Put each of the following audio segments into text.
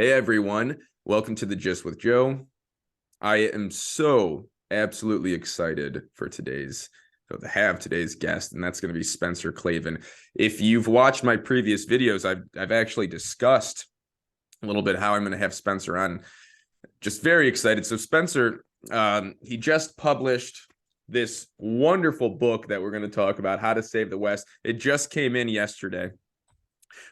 Hey everyone, welcome to the Gist with Joe. I am so absolutely excited for today's guest, and that's going to be Spencer Klavan. If you've watched my previous videos, I've actually discussed a little bit how I'm going to have Spencer on. Just very excited. So Spencer, he just published this wonderful book that we're going to talk about, How to Save the West. It just came in yesterday.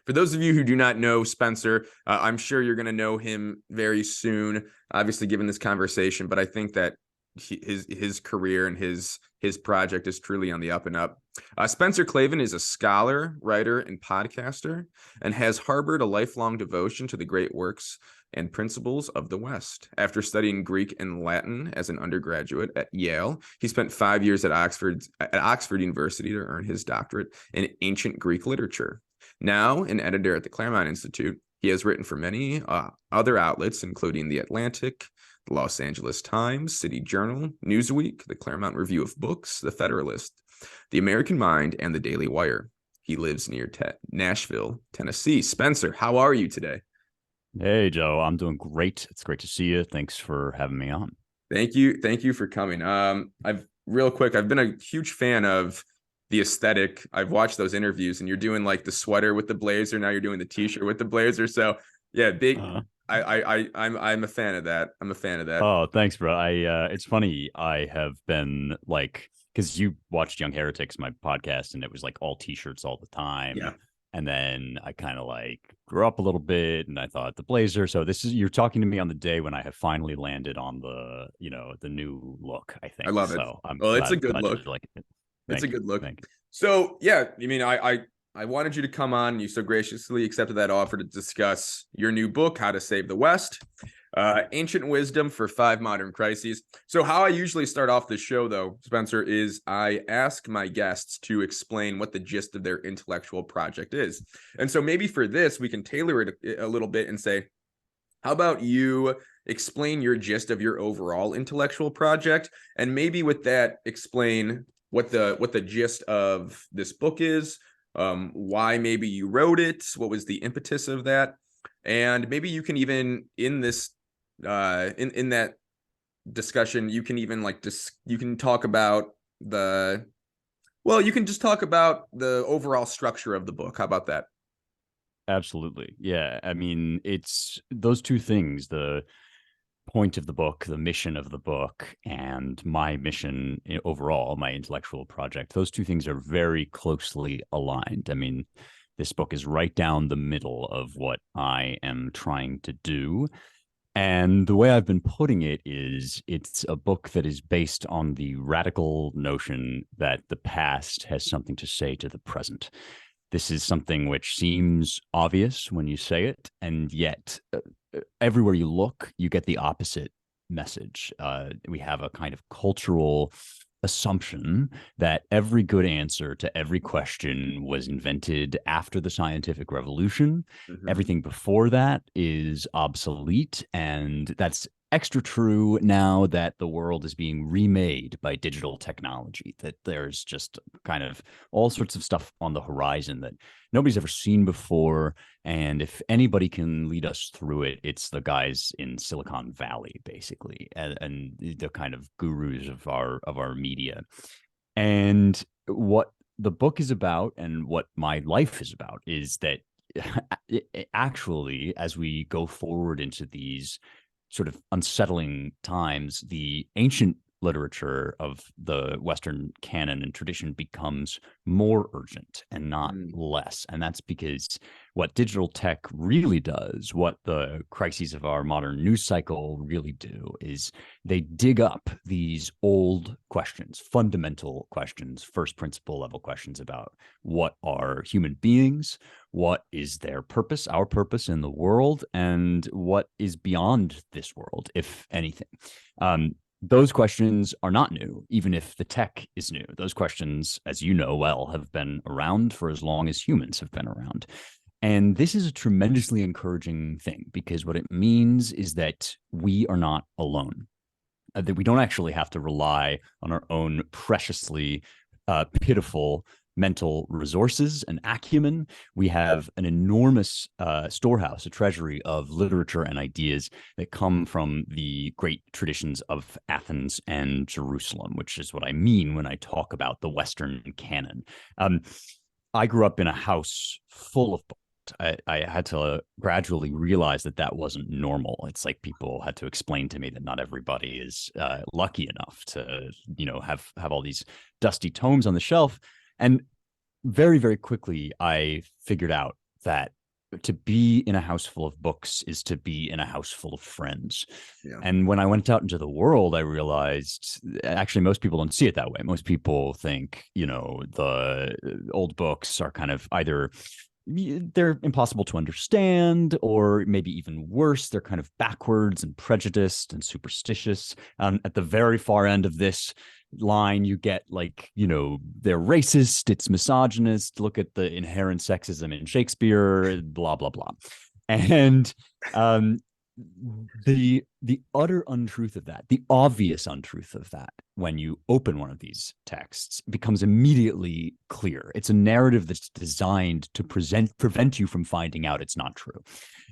For those of you who do not know Spencer, I'm sure you're going to know him very soon, obviously given this conversation, but I think that his career and his project is truly on the up and up. Spencer Klavan is a scholar, writer, and podcaster, and has harbored a lifelong devotion to the great works and principles of the West. After studying Greek and Latin as an undergraduate at Yale, he spent 5 years at Oxford University to earn his doctorate in ancient Greek literature. Now an editor at the Claremont Institute, he has written for many other outlets, including The Atlantic, the Los Angeles Times, City Journal, Newsweek, the Claremont Review of Books, The Federalist, The American Mind, and The Daily Wire. He lives near Nashville, Tennessee. Spencer, how are you today? Hey, Joe. I'm doing great. It's great to see you. Thanks for having me on. Thank you for coming. I've been a huge fan of the aesthetic. I've watched those interviews, and you're doing like the sweater with the blazer. Now you're doing the t-shirt with the blazer. So yeah, big. I'm a fan of that. I'm a fan of that. Oh, thanks, bro. It's funny. I have been like, because you watched Young Heretics, my podcast, and it was like all t-shirts all the time. Yeah. And then I kind of like grew up a little bit, and I thought the blazer. So you're talking to me on the day when I have finally landed on the new look. I think I love it. So I'm well, it's a good glad look. you like it. It's a good look. Thank you. So yeah, I mean, I wanted you to come on. You so graciously accepted that offer to discuss your new book, How to Save the West, Ancient Wisdom for 5 Modern Crises. So how I usually start off this show, though, Spencer, is I ask my guests to explain what the gist of their intellectual project is. And so maybe for this, we can tailor it a little bit and say, how about you explain your gist of your overall intellectual project? And maybe with that, explain what the gist of this book is, why maybe you wrote it, what was the impetus of that, and maybe you can even in this in that discussion you can even you can talk about you can just talk about the overall structure of the book. How about that? Absolutely. Yeah. I mean, it's those two things, the point of the book, the mission of the book, and my mission overall, my intellectual project. Those two things are very closely aligned. I mean, this book is right down the middle of what I am trying to do. And the way I've been putting it is it's a book that is based on the radical notion that the past has something to say to the present. This is something which seems obvious when you say it, and yet everywhere you look, you get the opposite message. We have a kind of cultural assumption that every good answer to every question was invented after the scientific revolution. Mm-hmm. Everything before that is obsolete, and that's extra true now that the world is being remade by digital technology, that there's just kind of all sorts of stuff on the horizon that nobody's ever seen before. And if anybody can lead us through it, it's the guys in Silicon Valley, basically, and the kind of gurus of our media. And what the book is about, and what my life is about, is that actually, as we go forward into these sort of unsettling times, the ancient literature of the Western canon and tradition becomes more urgent and not less. And that's because what digital tech really does, what the crises of our modern news cycle really do, is they dig up these old questions, fundamental questions, first principle level questions about what are human beings, what is their purpose, our purpose in the world, and what is beyond this world, if anything. Those questions are not new, even if the tech is new. Those questions, as you know well, have been around for as long as humans have been around. And this is a tremendously encouraging thing, because what it means is that we are not alone, that we don't actually have to rely on our own preciously pitiful mental resources and acumen. We have an enormous storehouse, a treasury of literature and ideas that come from the great traditions of Athens and Jerusalem, which is what I mean when I talk about the Western canon. I grew up in a house full of books. I had to gradually realize that that wasn't normal. It's like people had to explain to me that not everybody is lucky enough to, have all these dusty tomes on the shelf. And very, very quickly, I figured out that to be in a house full of books is to be in a house full of friends. Yeah. And when I went out into the world, I realized actually most people don't see it that way. Most people think, the old books are kind of either they're impossible to understand, or maybe even worse, they're kind of backwards and prejudiced and superstitious. At the very far end of this line, you get they're racist, it's misogynist, look at the inherent sexism in Shakespeare, blah, blah, blah. And the utter untruth of that, the obvious untruth of that, when you open one of these texts, becomes immediately clear. It's a narrative that's designed to prevent you from finding out it's not true.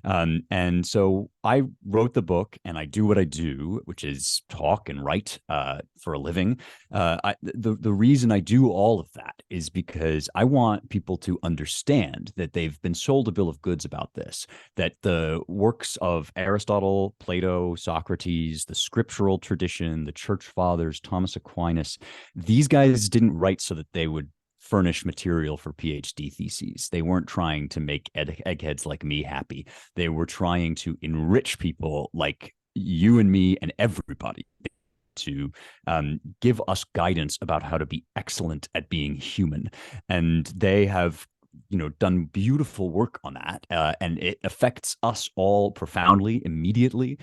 And so I wrote the book, and I do what I do, which is talk and write for a living. The reason I do all of that is because I want people to understand that they've been sold a bill of goods about this, that the works of Aristotle, Plato, Socrates, the scriptural tradition, the church fathers, Thomas Aquinas, these guys didn't write so that they would furnish material for PhD theses. They weren't trying to make eggheads like me happy. They were trying to enrich people like you and me and everybody, to give us guidance about how to be excellent at being human. And they have done beautiful work on that, and it affects us all profoundly, immediately.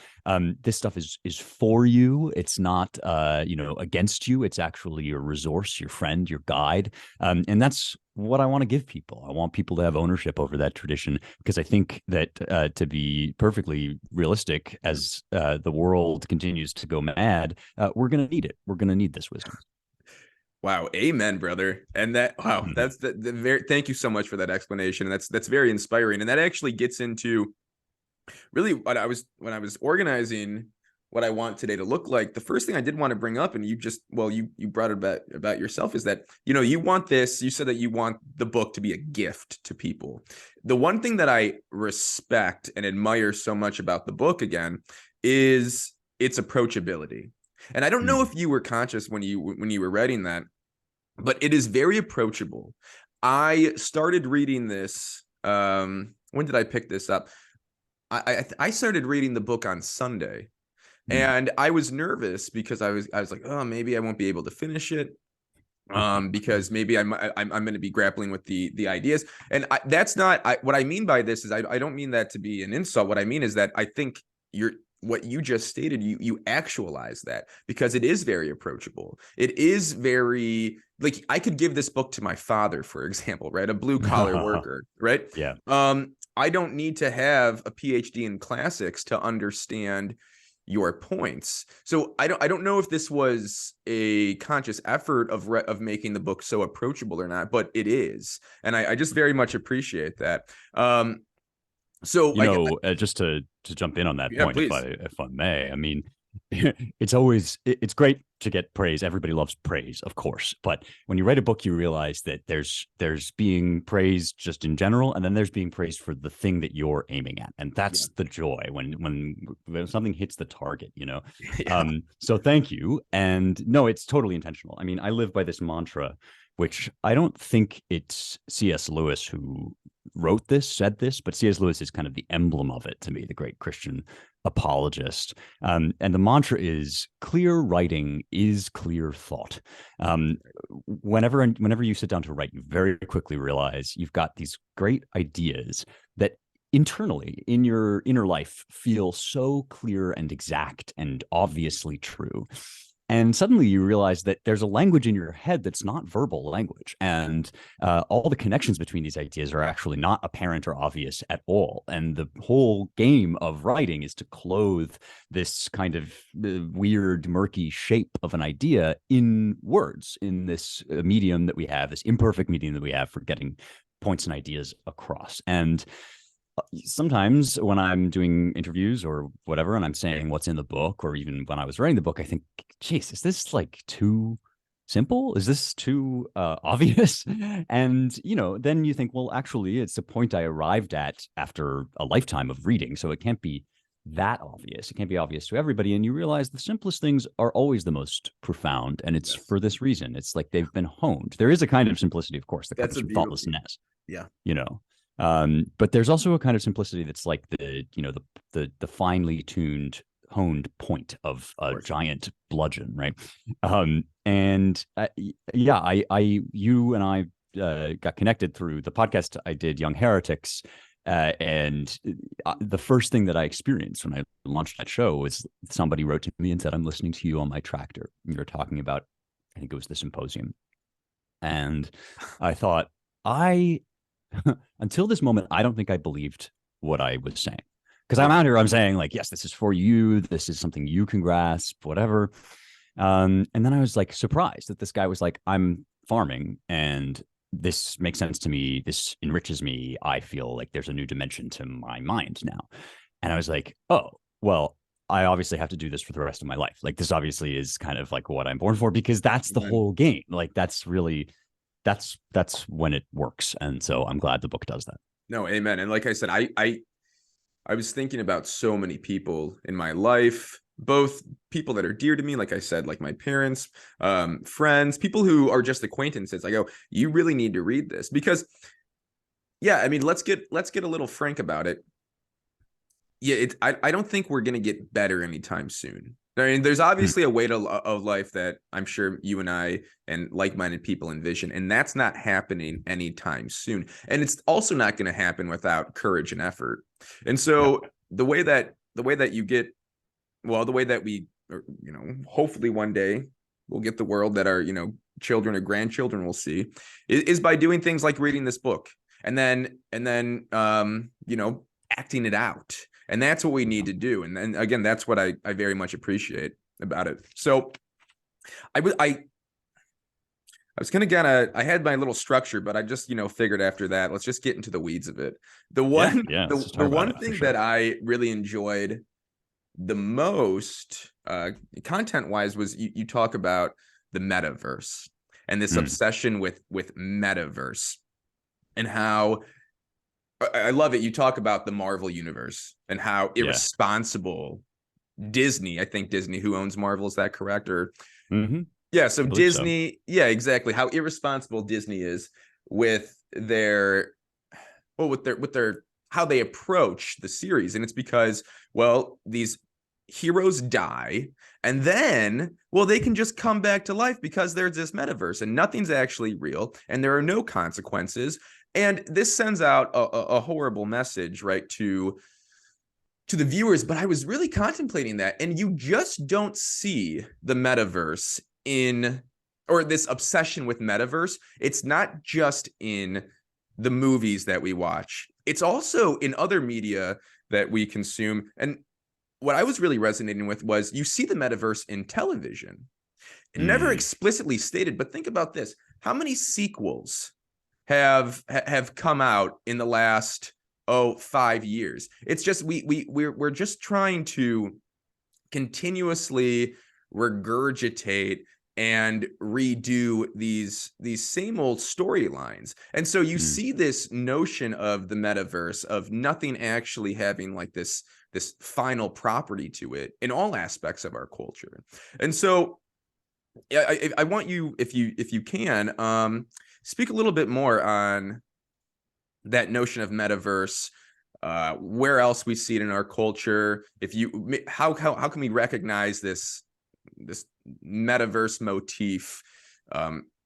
This stuff is for you. It's not against you. It's actually your resource, your friend, your guide, and that's what I want to give people. I want people to have ownership over that tradition, because I think that to be perfectly realistic, as the world continues to go mad, we're going to need it. We're going to need this wisdom. Wow, amen, brother. And that's the very, thank you so much for that explanation. And that's very inspiring. And that actually gets into really when I was organizing what I want today to look like. The first thing I did want to bring up, and you brought it about yourself, is that you want this. You said that you want the book to be a gift to people. The one thing that I respect and admire so much about the book, again, is its approachability. And I don't know if you were conscious when you were writing that, but it is very approachable. I started reading this. When did I pick this up? I started reading the book on Sunday, and I was nervous because I was like, oh, maybe I won't be able to finish it, because maybe I'm going to be grappling with the ideas. And that's not what I mean by this. Is I don't mean that to be an insult. What I mean is that I think what you just stated, you actualize that, because it is very approachable. It is very, like, I could give this book to my father, for example, right? A blue collar worker, right? Yeah. I don't need to have a PhD in classics to understand your points. So I don't know if this was a conscious effort of making the book so approachable or not, but it is. And I just very much appreciate that. So just to jump in on that point, please. if I may, I mean, it's great to get praise. Everybody loves praise, of course. But when you write a book, you realize that there's being praised just in general, and then there's being praised for the thing that you're aiming at. And that's the joy when something hits the target, So thank you. And no, it's totally intentional. I mean, I live by this mantra, which I don't think it's C.S. Lewis who said this, but C.S. Lewis is kind of the emblem of it to me, the great Christian apologist. And the mantra is, clear writing is clear thought. Whenever you sit down to write, you very quickly realize you've got these great ideas that internally in your inner life feel so clear and exact and obviously true. And suddenly you realize that there's a language in your head that's not verbal language. And all the connections between these ideas are actually not apparent or obvious at all. And the whole game of writing is to clothe this kind of weird, murky shape of an idea in words, in this medium that we have, this imperfect medium that we have for getting points and ideas across. And sometimes when I'm doing interviews or whatever, and I'm saying what's in the book, or even when I was writing the book, I think, geez, is this like too simple? Is this too obvious? And, then you think, well, actually, it's a point I arrived at after a lifetime of reading. So it can't be that obvious. It can't be obvious to everybody. And you realize the simplest things are always the most profound. And it's for this reason. It's like they've been honed. There is a kind of simplicity, of course, that comes from thoughtlessness. Yeah. But there's also a kind of simplicity that's like the finely tuned, honed point of a giant bludgeon, right? You and I got connected through the podcast I did, Young Heretics, and the first thing that I experienced when I launched that show was somebody wrote to me and said, "I'm listening to you on my tractor. You're talking about," I think it was the symposium, and I thought, until this moment, I don't think I believed what I was saying. Because I'm out here, I'm saying like, yes, this is for you. This is something you can grasp, whatever. And then I was like surprised that this guy was like, I'm farming and this makes sense to me. This enriches me. I feel like there's a new dimension to my mind now. And I was like, oh, well, I obviously have to do this for the rest of my life. Like this obviously is kind of like what I'm born for, because that's the whole game. Like that's when it works. And so I'm glad the book does that. No, amen. And like I said, I was thinking about so many people in my life, both people that are dear to me, like I said, like my parents, friends, people who are just acquaintances. I go, you really need to read this, because yeah, I mean, let's get a little frank about it. Yeah, I don't think we're going to get better anytime soon. I mean, there's obviously a way of life that I'm sure you and I and like-minded people envision, and that's not happening anytime soon. And it's also not going to happen without courage and effort. And so the way that you get, well, the way that we, hopefully one day we'll get the world that our, children or grandchildren will see is by doing things like reading this book and then acting it out. And that's what we need to do. And then again, that's what I very much appreciate about it. So I was kind of I had my little structure, but I just, figured after that, let's just get into the weeds of it. The one thing that I really enjoyed the most, content wise, was you talk about the metaverse and this obsession with metaverse, and how I love it. You talk about the Marvel universe and how irresponsible Disney, I think Disney, who owns Marvel, is that correct? Or yeah, so Disney, yeah, exactly. How irresponsible Disney is with their how they approach the series. And it's because, well, these heroes die and then, well, they can just come back to life because there's this metaverse and nothing's actually real and there are no consequences. And this sends out a horrible message, right, to the viewers. But I was really contemplating that, and you just don't see the metaverse or this obsession with metaverse. It's not just in the movies that we watch. It's also in other media that we consume. And what I was really resonating with was you see the metaverse in television. Never explicitly stated, but think about this. How many sequels have come out in the last 5 years? It's just we're just trying to continuously regurgitate and redo these same old storylines. And so you see this notion of the metaverse, of nothing actually having like this final property to it in all aspects of our culture. And so I want you, if you can, speak a little bit more on that notion of metaverse, where else we see it in our culture. How can we recognize this metaverse motif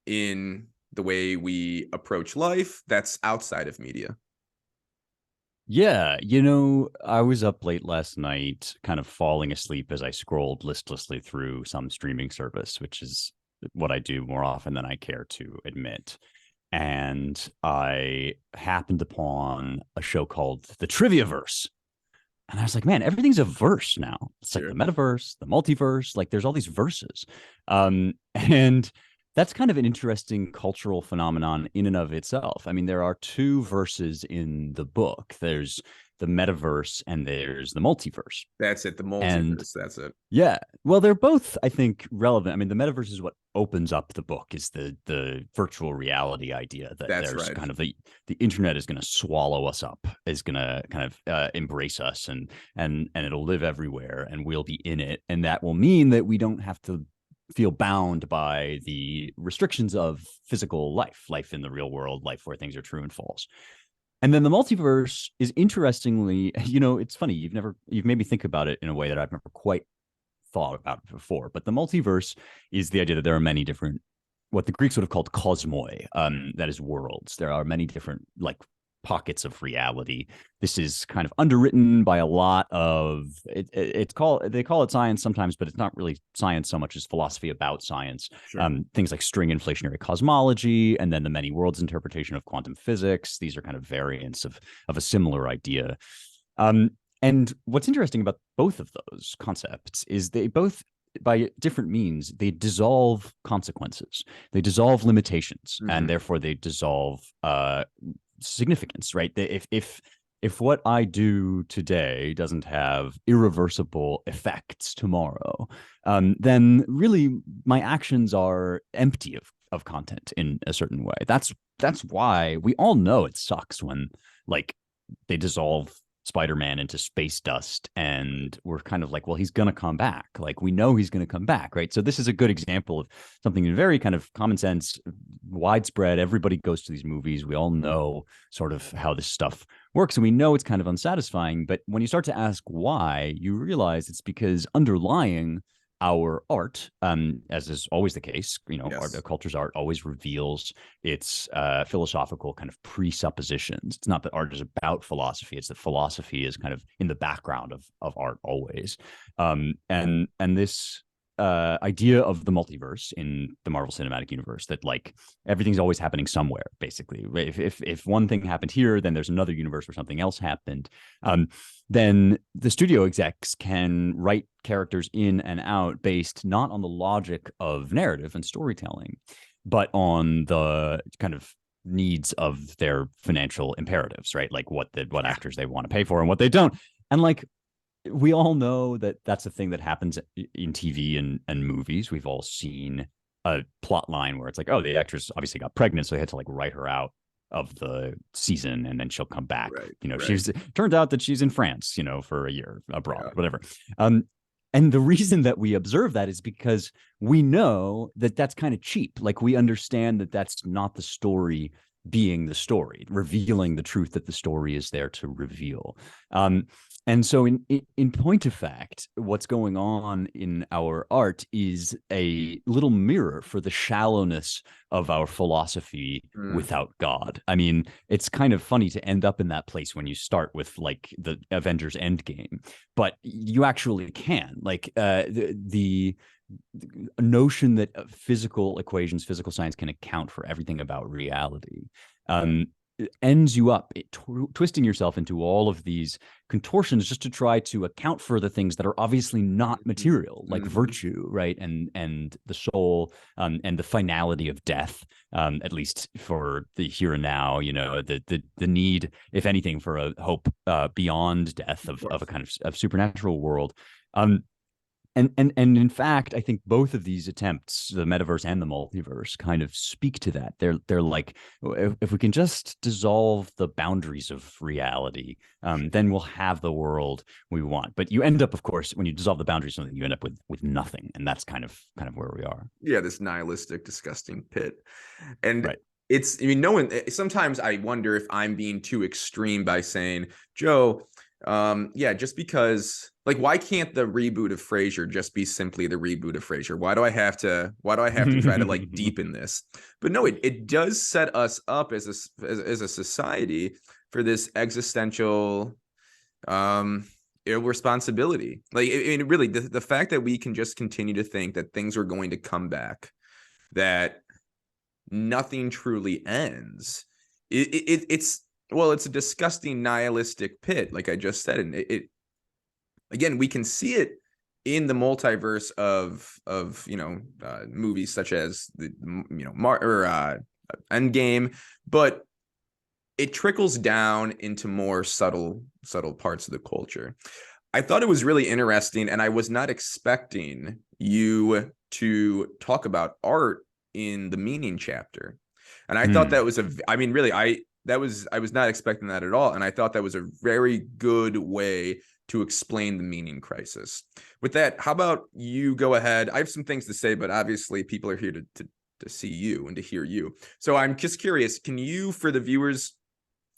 in the way we approach life that's outside of media? Yeah, I was up late last night, kind of falling asleep as I scrolled listlessly through some streaming service, which is what I do more often than I care to admit. And I happened upon a show called The Triviaverse. And I was like, man, everything's a verse now. It's like the Sure. metaverse, the multiverse, like there's all these verses. And that's kind of an interesting cultural phenomenon in and of itself. I mean, there are two verses in the book. There's the metaverse and there's the multiverse. That's it. The And multiverse. That's it. yeah, well, they're both, I think, relevant. I mean, the metaverse is what opens up the book, is the virtual reality idea that That's there's right. kind of the internet is going to swallow us up, is going to kind of embrace us, and it'll live everywhere, and we'll be in it, and that will mean that we don't have to feel bound by the restrictions of physical life in the real world, life where things are true and false. And then the multiverse is interestingly, it's funny. You've made me think about it in a way that I've never quite thought about it before. But the multiverse is the idea that there are many different, what the Greeks would have called cosmoi, that is worlds. There are many different like pockets of reality. This is kind of underwritten by a lot of they call it science sometimes, but it's not really science so much as philosophy about science. Sure. Things like string inflationary cosmology, and then the many worlds interpretation of quantum physics. These are kind of variants of a similar idea. And what's interesting about both of those concepts is they both, by different means, they dissolve consequences, they dissolve limitations, and therefore they dissolve significance. Right? If what I do today doesn't have irreversible effects tomorrow, then really my actions are empty of content in a certain way. That's why we all know it sucks when like they dissolve Spider-Man into space dust, and we're kind of like, well, he's going to come back. Like, we know he's going to come back, right? So this is a good example of something very kind of common sense, widespread. Everybody goes to these movies. We all know sort of how this stuff works, and we know it's kind of unsatisfying. But when you start to ask why, you realize it's because underlying our art, as is always the case, Yes. art, culture's art always reveals its philosophical kind of presuppositions. It's not that art is about philosophy; it's that philosophy is kind of in the background of art always. And this idea of the multiverse in the Marvel Cinematic Universe, that like everything's always happening somewhere. Basically, if one thing happened here, then there's another universe where something else happened. Then the studio execs can write characters in and out based not on the logic of narrative and storytelling, but on the kind of needs of their financial imperatives, right? Like what actors they want to pay for and what they don't. And like we all know that that's a thing that happens in TV and movies. We've all seen a plot line where it's like, oh, the actress obviously got pregnant, so they had to like write her out of the season, and then she'll come back. Right. She's turned out that she's in France, for a year abroad, Yeah. whatever. And the reason that we observe that is because we know that that's kind of cheap. Like we understand that that's not the story being the story, revealing the truth that the story is there to reveal. And so in point of fact, what's going on in our art is a little mirror for the shallowness of our philosophy without God. I mean, it's kind of funny to end up in that place when you start with like the Avengers Endgame, but you actually can. Like the notion that physical equations, physical science can account for everything about reality, ends you up twisting yourself into all of these contortions just to try to account for the things that are obviously not material, like virtue, right? And the soul, and the finality of death, at least for the here and now, the need, if anything, for a hope beyond death of a kind of supernatural world. And in fact, I think both of these attempts, the metaverse and the multiverse, kind of speak to that. They're like, if we can just dissolve the boundaries of reality, then we'll have the world we want. But you end up, of course, when you dissolve the boundaries, something you end up with nothing, and that's kind of where we are. Yeah, this nihilistic, disgusting pit, and right. It's, I mean, no one. Sometimes I wonder if I'm being too extreme by saying, Joe, yeah, just because, like, why can't the reboot of Frasier just be simply the reboot of Frasier? Why do I have to try to like deepen this? But no, it does set us up as a society for this existential irresponsibility. Like, really, the fact that we can just continue to think that things are going to come back, that nothing truly ends. It's a disgusting nihilistic pit, like I just said, and again, we can see it in the multiverse of movies such as the Endgame, but it trickles down into more subtle parts of the culture. I thought it was really interesting, and I was not expecting you to talk about art in the meaning chapter. And I thought that was I was not expecting that at all. And I thought that was a very good way to explain the meaning crisis. With that, how about you go ahead? I have some things to say, but obviously people are here to see you and to hear you. So I'm just curious, can you, for the viewers,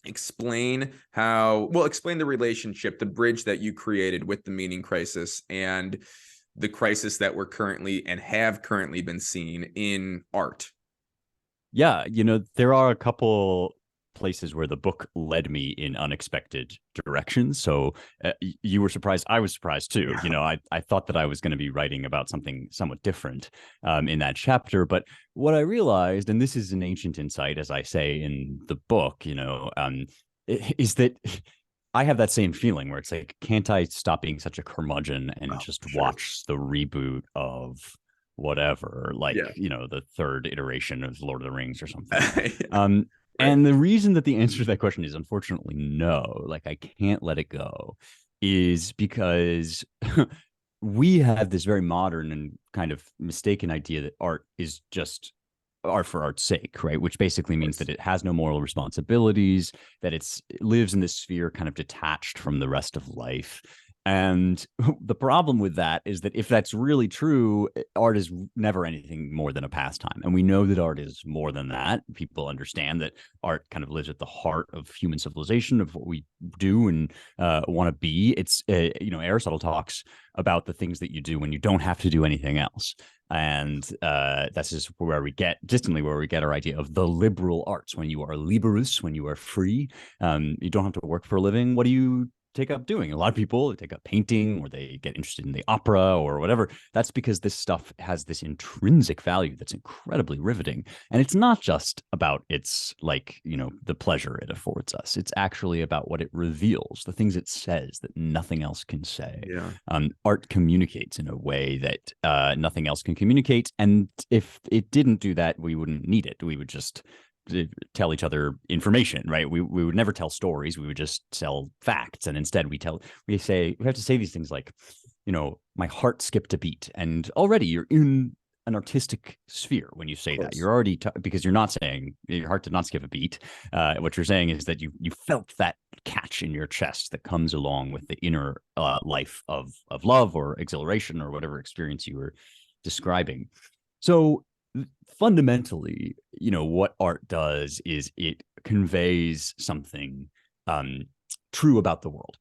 explain the relationship, the bridge that you created with the meaning crisis and the crisis that we're currently and have currently been seen in art? Yeah, there are a couple places where the book led me in unexpected directions. So you were surprised. I was surprised too. I thought that I was going to be writing about something somewhat different in that chapter. But what I realized, and this is an ancient insight, as I say in the book, is that I have that same feeling where it's like, can't I stop being such a curmudgeon and watch the reboot of whatever, the third iteration of Lord of the Rings or something? Right. And the reason that the answer to that question is unfortunately no, like I can't let it go, is because we have this very modern and kind of mistaken idea that art is just art for art's sake, right? Which basically means that it has no moral responsibilities, that it lives in this sphere kind of detached from the rest of life. And the problem with that is that if that's really true, art is never anything more than a pastime. And we know that art is more than that. People understand that art kind of lives at the heart of human civilization, of what we do and want to be. It's, Aristotle talks about the things that you do when you don't have to do anything else. And that's just where we get our idea of the liberal arts. When you are liberus, when you are free, you don't have to work for a living. What do you take up doing? A lot of people take up painting, or they get interested in the opera or whatever. That's because this stuff has this intrinsic value that's incredibly riveting. And it's not just about its the pleasure it affords us. It's actually about what it reveals, the things it says that nothing else can say. Yeah. Art communicates in a way that nothing else can communicate. And if it didn't do that, we wouldn't need it. We would just tell each other information, right? We would never tell stories. We would just tell facts. And instead we have to say these things like, my heart skipped a beat. And already you're in an artistic sphere when you say that. You're already because you're not saying your heart did not skip a beat. What you're saying is that you felt that catch in your chest that comes along with the inner life of love or exhilaration or whatever experience you were describing. So fundamentally, what art does is it conveys something true about the world.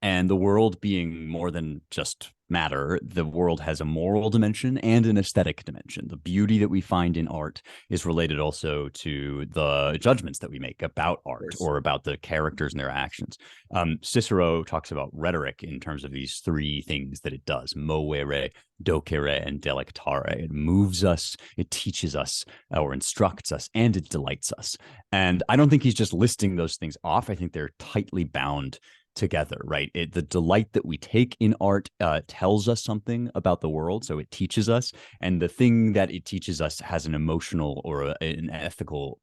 And the world being more than just matter, the world has a moral dimension and an aesthetic dimension. The beauty that we find in art is related also to the judgments that we make about art or about the characters and their actions. Cicero talks about rhetoric in terms of these three things that it does: movere, docere, and delectare. It moves us, it teaches us, or instructs us, and it delights us. And I don't think he's just listing those things off. I think they're tightly bound together, right? The delight that we take in art tells us something about the world, so it teaches us, and the thing that it teaches us has an emotional or an ethical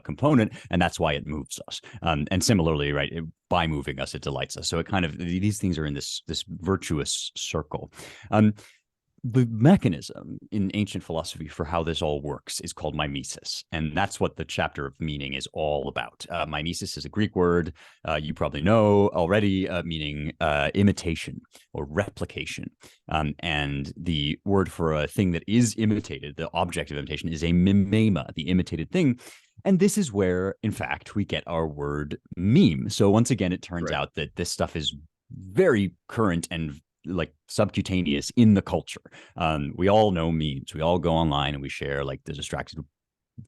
component, and that's why it moves us. And similarly, right, by moving us, it delights us. So it kind of, these things are in this virtuous circle. The mechanism in ancient philosophy for how this all works is called mimesis. And that's what the chapter of meaning is all about. Mimesis is a Greek word you probably know already, meaning imitation or replication. And the word for a thing that is imitated, the object of imitation, is a mimema, the imitated thing. And this is where, in fact, we get our word meme. So once again, it turns out that this stuff is very current and subcutaneous in the culture. We all know memes. We all go online and we share the distracted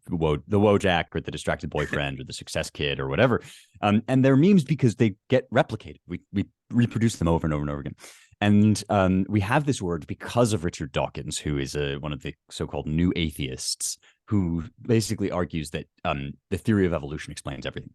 the Wojak or the distracted boyfriend or the success kid or whatever. And they're memes because they get replicated. We reproduce them over and over and over again. And we have this word because of Richard Dawkins, who is one of the so-called new atheists, who basically argues that the theory of evolution explains everything.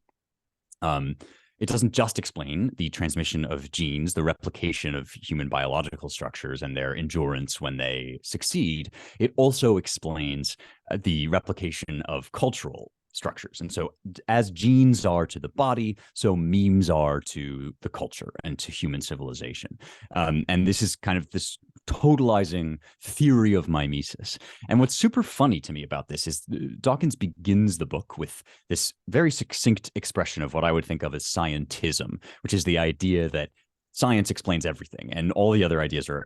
It doesn't just explain the transmission of genes, the replication of human biological structures and their endurance when they succeed. It also explains the replication of cultural structures. And so as genes are to the body, so memes are to the culture and to human civilization. And this is kind of this totalizing theory of mimesis. And what's super funny to me about this is Dawkins begins the book with this very succinct expression of what I would think of as scientism, which is the idea that science explains everything and all the other ideas are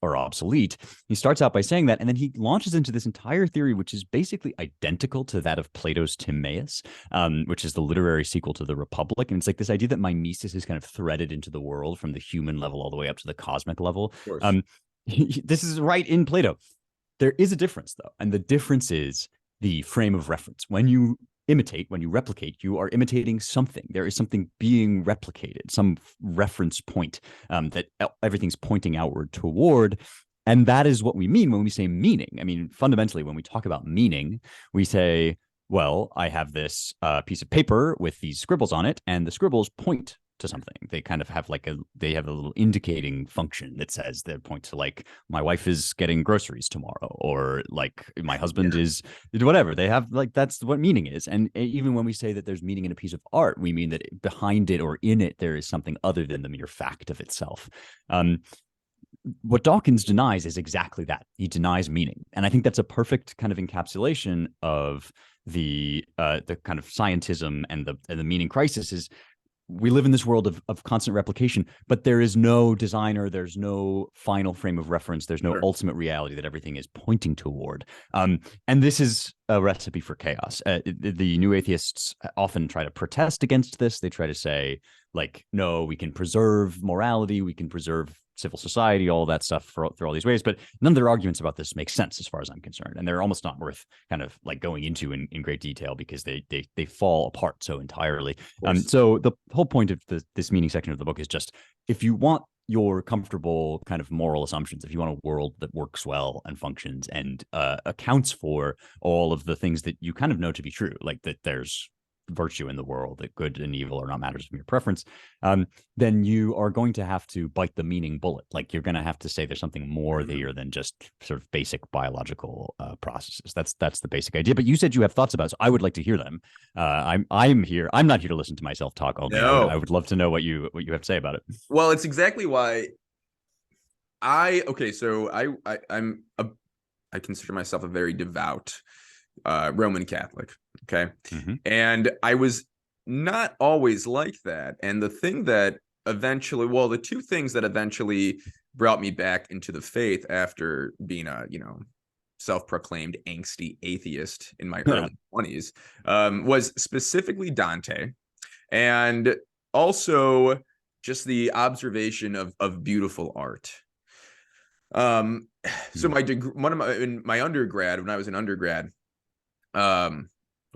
obsolete. He starts out by saying that, and then he launches into this entire theory, which is basically identical to that of Plato's Timaeus, which is the literary sequel to the Republic. And it's like this idea that mimesis is kind of threaded into the world from the human level all the way up to the cosmic level. This is right in Plato. There is a difference, though, and the difference is the frame of reference. When you imitate, when you replicate, you are imitating something. There is something being replicated, some reference point that everything's pointing outward toward. And that is what we mean when we say meaning. I mean, fundamentally, when we talk about meaning, we say, well, I have this piece of paper with these scribbles on it, and the scribbles point to something. They kind of have they have a little indicating function that says they point to like, my wife is getting groceries tomorrow, or like my husband is whatever. They have like, that's what meaning is. And even when we say that there's meaning in a piece of art, we mean that behind it or in it, there is something other than the mere fact of itself. What Dawkins denies is exactly that. He denies meaning. And I think that's a perfect kind of encapsulation of the kind of scientism and the meaning crisis. Is we live in this world of constant replication, but there is no designer, there's no final frame of reference, there's no ultimate reality that everything is pointing toward. And this is a recipe for chaos. The new atheists often try to protest against this. They try to say, like, no, we can preserve morality, we can preserve civil society, all that stuff through all these ways. But none of their arguments about this make sense as far as I'm concerned. And they're almost not worth kind of like going into in great detail because they fall apart so entirely. So the whole point of this meaning section of the book is just, if you want your comfortable kind of moral assumptions, if you want a world that works well and functions and accounts for all of the things that you kind of know to be true, like that there's virtue in the world, that good and evil are not matters of your preference, then you are going to have to bite the meaning bullet. Like, you're going to have to say there's something more there than just sort of basic biological processes. That's the basic idea. But you said you have thoughts about it, so I would like to hear them. I'm here. I'm not here to listen to myself talk all day. No. I would love to know what you have to say about it. Well, it's exactly why I consider myself a very devout Roman Catholic. Okay. Mm-hmm. And I was not always like that. And the thing that the two things that eventually brought me back into the faith after being a, self-proclaimed angsty atheist in my early 20s was specifically Dante, and also just the observation of beautiful art. So in my undergrad, when I was an undergrad,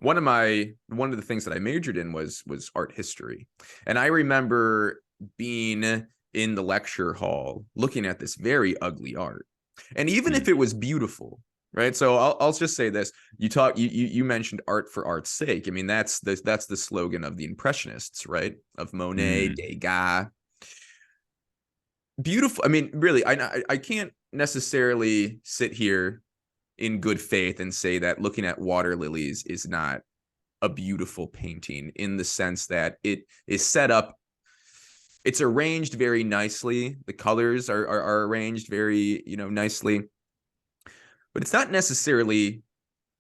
one of the things that I majored in was art history. And I remember being in the lecture hall looking at this very ugly art. And even if it was beautiful, right? So I'll just say this. You mentioned art for art's sake. I mean, that's the slogan of the Impressionists, right? Of Monet, Degas. Beautiful. I mean, really, I can't necessarily sit here in good faith and say that looking at water lilies is not a beautiful painting, in the sense that it is set up, it's arranged very nicely, the colors are arranged very nicely, but it's not necessarily,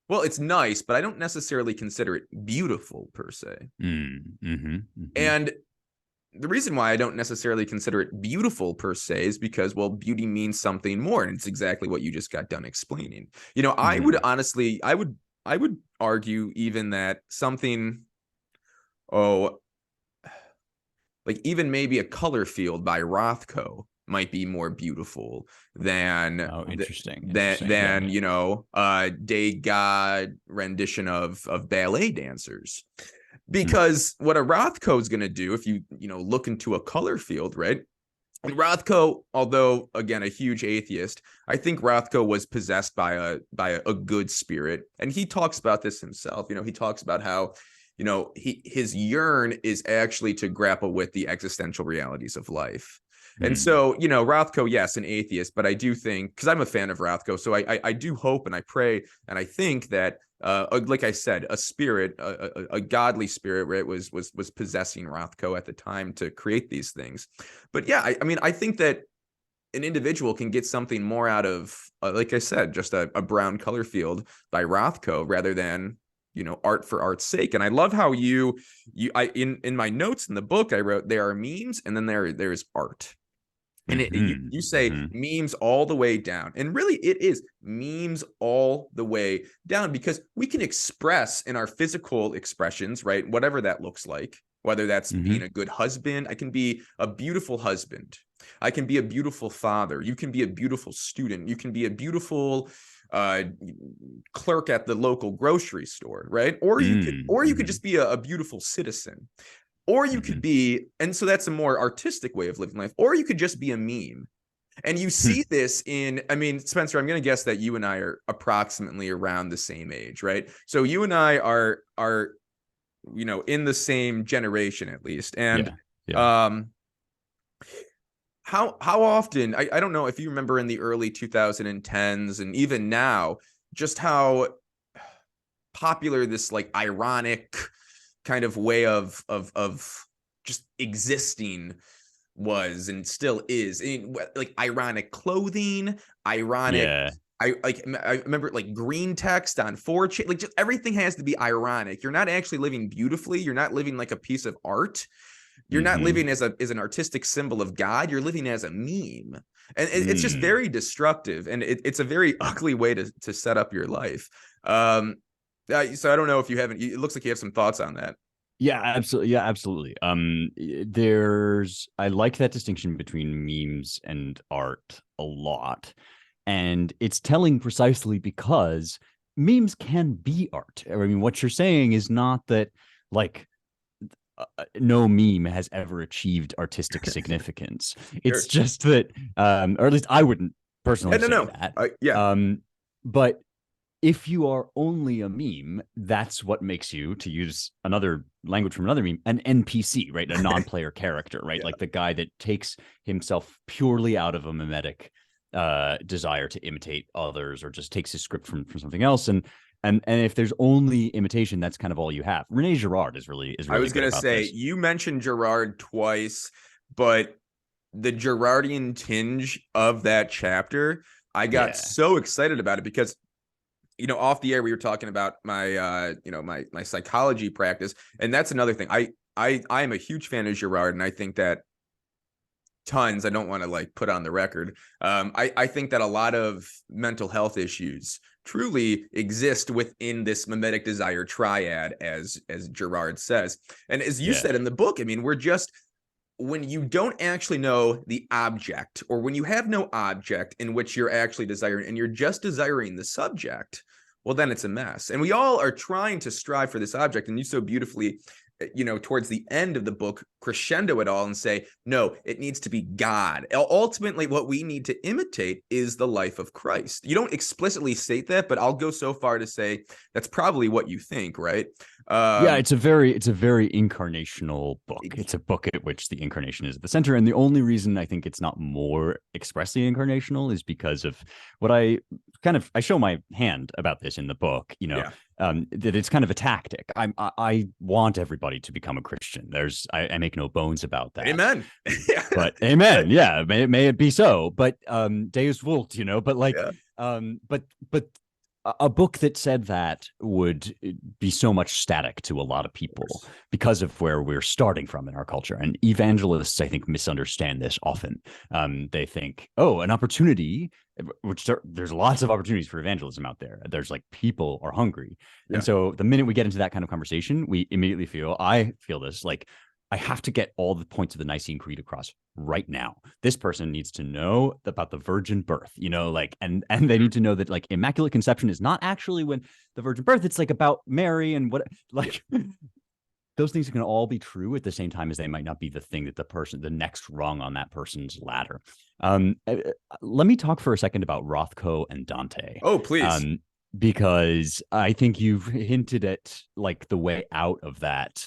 well, it's nice, but I don't necessarily consider it beautiful per se. And the reason why I don't necessarily consider it beautiful per se is because, well, beauty means something more, and it's exactly what you just got done explaining. I would honestly, I would argue even that something, like even maybe a color field by Rothko might be more beautiful than Interesting. than you know, Degas rendition of ballet dancers. Because what a Rothko is going to do, if you know, look into a color field, right? And Rothko, although again a huge atheist, I think Rothko was possessed by a good spirit, and he talks about this himself. You know, he talks about how, you know, his yearn is actually to grapple with the existential realities of life. And so, you know, Rothko, yes, an atheist, but I do think, because I'm a fan of Rothko, so I do hope and I pray and I think that, like I said, a spirit, a godly spirit, right, was possessing Rothko at the time to create these things. But yeah, I mean, I think that an individual can get something more out of, like I said, just a brown color field by Rothko rather than, you know, art for art's sake. And I love how in my notes in the book, I wrote there are memes and then there's art. And you say memes all the way down. And really, it is memes all the way down, because we can express in our physical expressions, right? Whatever that looks like, whether that's being a good husband. I can be a beautiful husband. I can be a beautiful father. You can be a beautiful student. You can be a beautiful clerk at the local grocery store, right? Or you could just be a beautiful citizen. Or you could be, and so that's a more artistic way of living life, or you could just be a meme. And you see this in, I mean, Spencer, I'm going to guess that you and I are approximately around the same age, right? So you and I are, you know, in the same generation at least. And how often, I don't know if you remember in the early 2010s and even now, just how popular this like ironic kind of way of just existing was and still is. I mean, like ironic clothing, ironic. I remember like green text on 4chan. Like just everything has to be ironic. You're not actually living beautifully. You're not living like a piece of art. You're not living as an artistic symbol of God. You're living as a meme, and it's just very destructive, and it's a very ugly way to set up your life. So I don't know if you haven't. It looks like you have some thoughts on that. Yeah, absolutely. Yeah, absolutely. I like that distinction between memes and art a lot, and it's telling precisely because memes can be art. I mean, what you're saying is not that like no meme has ever achieved artistic significance. It's just that, or at least I wouldn't personally say that. But if you are only a meme, that's what makes you, to use another language from another meme, an NPC, right? A non-player character, right? Like the guy that takes himself purely out of a memetic desire to imitate others, or just takes his script from something else. And if there's only imitation, that's kind of all you have. Rene Girard is really I was going to say, this. You mentioned Girard twice, but the Girardian tinge of that chapter, I got so excited about it because, you know, off the air, we were talking about my, my psychology practice. And that's another thing. I am a huge fan of Girard, and I think that tons, I don't want to like put on the record. I think that a lot of mental health issues truly exist within this memetic desire triad, as Girard says. And as you said in the book, I mean, when you don't actually know the object, or when you have no object in which you're actually desiring, and you're just desiring the subject, well, then it's a mess. And we all are trying to strive for this object. And you so beautifully, you know, towards the end of the book, crescendo it all and say, no, it needs to be God. Ultimately, what we need to imitate is the life of Christ. You don't explicitly state that, but I'll go so far to say that's probably what you think, right? It's a very incarnational book. It's a book at which the incarnation is at the center. And the only reason I think it's not more expressly incarnational is because of what I show my hand about this in the book, you know, that it's kind of a tactic. I want everybody to become a Christian. I make no bones about that. Amen. But amen. Yeah. May it be so. But Deus vult, you know, but like, but a book that said that would be so much static to a lot of people because of where we're starting from in our culture. And evangelists, I think, misunderstand this often. They think, oh, an opportunity, which there's lots of opportunities for evangelism out there. There's like people are hungry. And so the minute we get into that kind of conversation, we immediately I feel this like, I have to get all the points of the Nicene Creed across right now. This person needs to know about the virgin birth, like, and they need to know that like immaculate conception is not actually when the virgin birth. It's like about Mary and what, like, those things can all be true at the same time as they might not be the thing that the next rung on that person's ladder. Let me talk for a second about Rothko and Dante. Oh, please. Because I think you've hinted at like the way out of that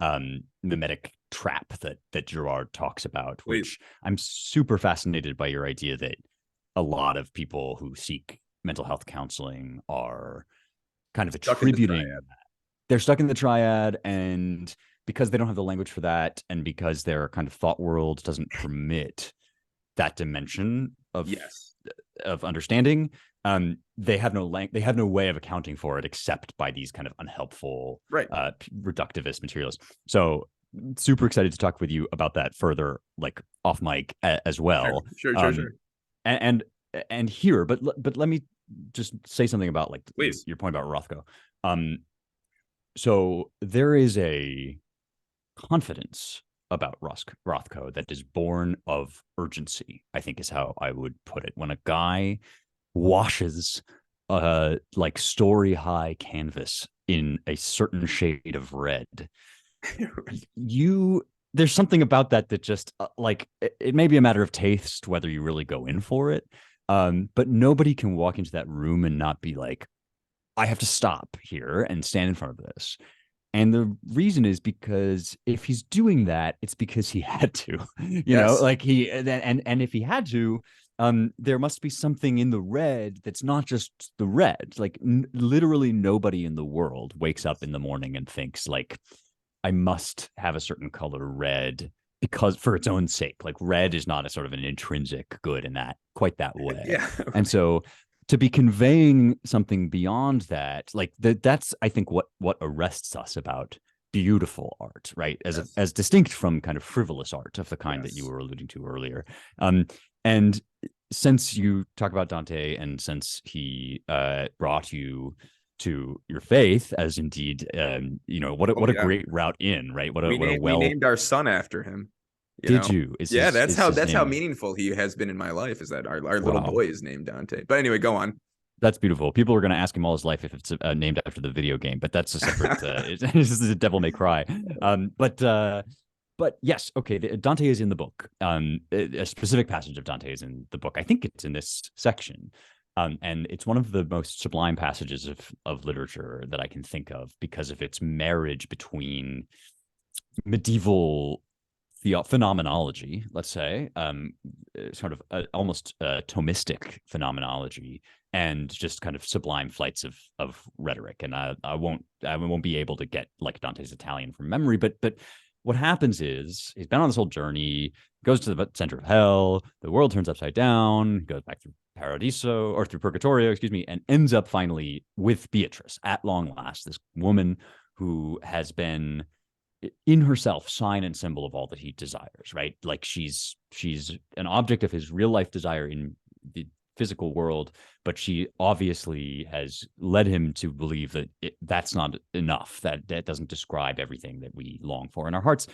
memetic trap that Girard talks about, which I'm super fascinated by your idea that a lot of people who seek mental health counseling are kind of attributing they're stuck in the triad, and because they don't have the language for that, and because their kind of thought world doesn't permit that dimension of understanding, they have no way of accounting for it except by these kind of unhelpful, reductivist materialists. So super excited to talk with you about that further, like off mic as well. Sure. And here, but let me just say something about like your point about Rothko. So there is a confidence about Rothko that is born of urgency, I think is how I would put it. When a guy washes like story high canvas in a certain shade of red, there's something about that just like it may be a matter of taste whether you really go in for it, but nobody can walk into that room and not be like, I have to stop here and stand in front of this. And the reason is because if he's doing that, it's because he had to, you know, like and if he had to, there must be something in the red that's not just the red. Like literally nobody in the world wakes up in the morning and thinks like, I must have a certain color red because for its own sake. Like red is not a sort of an intrinsic good in that quite that way. And so to be conveying something beyond that, like that's I think what arrests us about beautiful art, right? As distinct from kind of frivolous art of the kind that you were alluding to earlier. And since you talk about Dante, and since he brought you to your faith, as indeed, you know, what a great route in, right? We named our son after him. Did you? That's how meaningful he has been in my life, is that our little boy is named Dante. But anyway, go on. That's beautiful. People are going to ask him all his life if it's named after the video game, but that's a separate. This is a Devil May Cry. But yes, okay. Dante is in the book. A specific passage of Dante is in the book. I think it's in this section, and it's one of the most sublime passages of literature that I can think of because of its marriage between medieval phenomenology, let's say, sort of almost Thomistic phenomenology, and just kind of sublime flights of rhetoric. And I won't be able to get like Dante's Italian from memory, but what happens is he's been on this whole journey, goes to the center of hell, the world turns upside down, goes back through Paradiso or through Purgatorio, and ends up finally with Beatrice at long last, this woman who has been in herself sign and symbol of all that he desires, right? Like she's an object of his real life desire in the physical world, but she obviously has led him to believe that that's not enough, that doesn't describe everything that we long for in our hearts.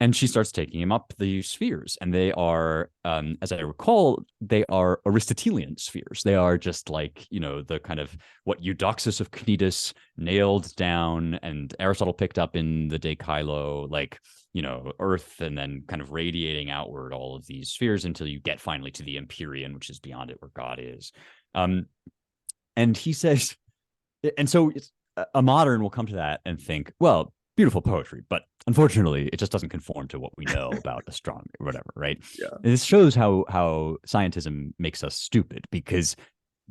And she starts taking him up the spheres, and they are, as I recall, they are Aristotelian spheres. They are just like, you know, the kind of what Eudoxus of Cnidus nailed down and Aristotle picked up in the De Caelo, like, you know, Earth, and then kind of radiating outward all of these spheres until you get finally to the Empyrean, which is beyond it, where God is. And he says, and so a modern will come to that and think, well, beautiful poetry, but unfortunately, it just doesn't conform to what we know about astronomy or whatever, right? This shows how scientism makes us stupid, because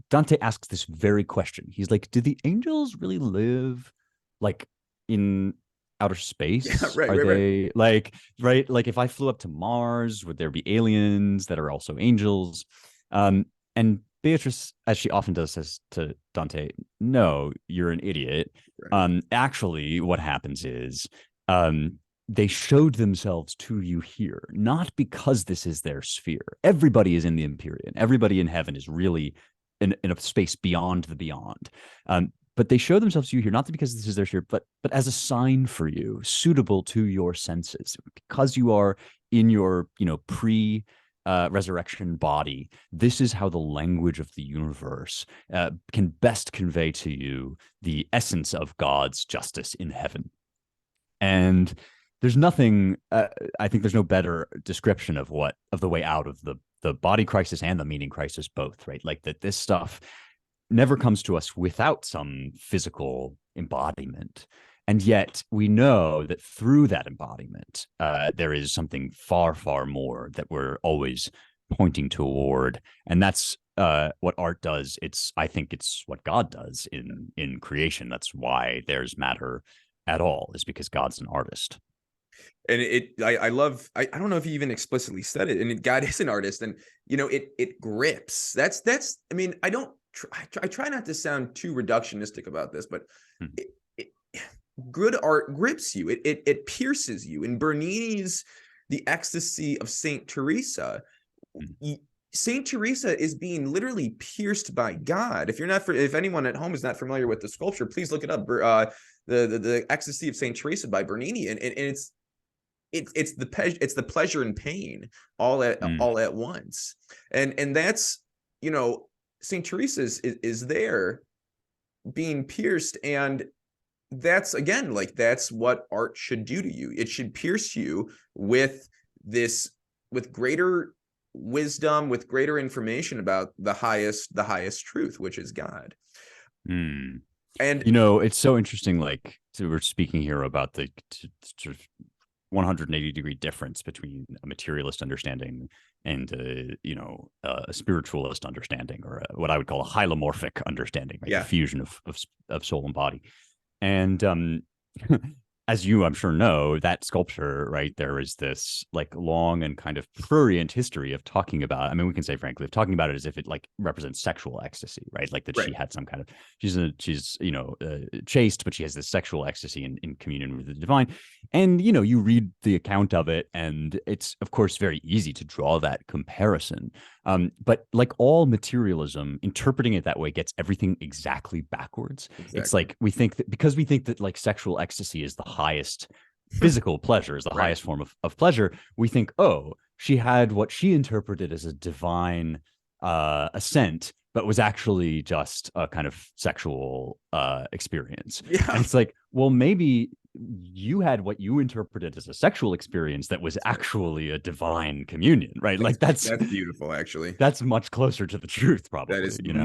Dante asks this very question. He's like, do the angels really live like in outer space? Are they like, right? Like if I flew up to Mars, would there be aliens that are also angels? And Beatrice, as she often does, says to Dante, no, you're an idiot. Actually, what happens is they showed themselves to you here, not because this is their sphere. Everybody is in the Empyrean. Everybody in heaven is really in a space beyond the beyond. but they show themselves to you here, not because this is their spirit, but as a sign for you, suitable to your senses, because you are in your, pre resurrection body. This is how the language of the universe can best convey to you the essence of God's justice in heaven. And there's nothing, I think there's no better description of the way out of the body crisis and the meaning crisis both, right? Like that this stuff never comes to us without some physical embodiment. And yet we know that through that embodiment, there is something far, far more that we're always pointing toward. And that's what art does. I think it's what God does in creation. That's why there's matter at all, is because God's an artist. And I don't know if he even explicitly said it, and God is an artist, and it grips. That's I mean, I try not to sound too reductionistic about this, but good art grips you. It pierces you. In Bernini's The Ecstasy of Saint Teresa, Saint Teresa is being literally pierced by God. If anyone at home is not familiar with the sculpture, please look it up. The Ecstasy of Saint Teresa by Bernini, and it's the pleasure and pain all at once, and that's Saint Teresa is there being pierced, and that's again that's what art should do to you. It should pierce you with greater wisdom, with greater information about the highest truth, which is God. And it's so interesting. So we're speaking here about the sort of 180-degree difference between a materialist understanding and a spiritualist understanding, or what I would call a hylomorphic understanding, right? The fusion of soul and body. And as you, I'm sure, know, that sculpture, right, there is this long and kind of prurient history of talking about, I mean, we can say frankly, of talking about it as if it represents sexual ecstasy, right? Like that she had some kind of, she's chaste, but she has this sexual ecstasy in communion with the divine. And, you read the account of it, and it's, of course, very easy to draw that comparison. But like all materialism, interpreting it that way gets everything exactly backwards. Exactly. It's like we think that sexual ecstasy is the highest physical pleasure, is the highest form of pleasure. We think, oh, she had what she interpreted as a divine ascent, but was actually just a kind of sexual experience. Yeah. And it's like, well, maybe you had what you interpreted as a sexual experience that was actually a divine communion, right? That's beautiful, actually. That's much closer to the truth, probably. That is it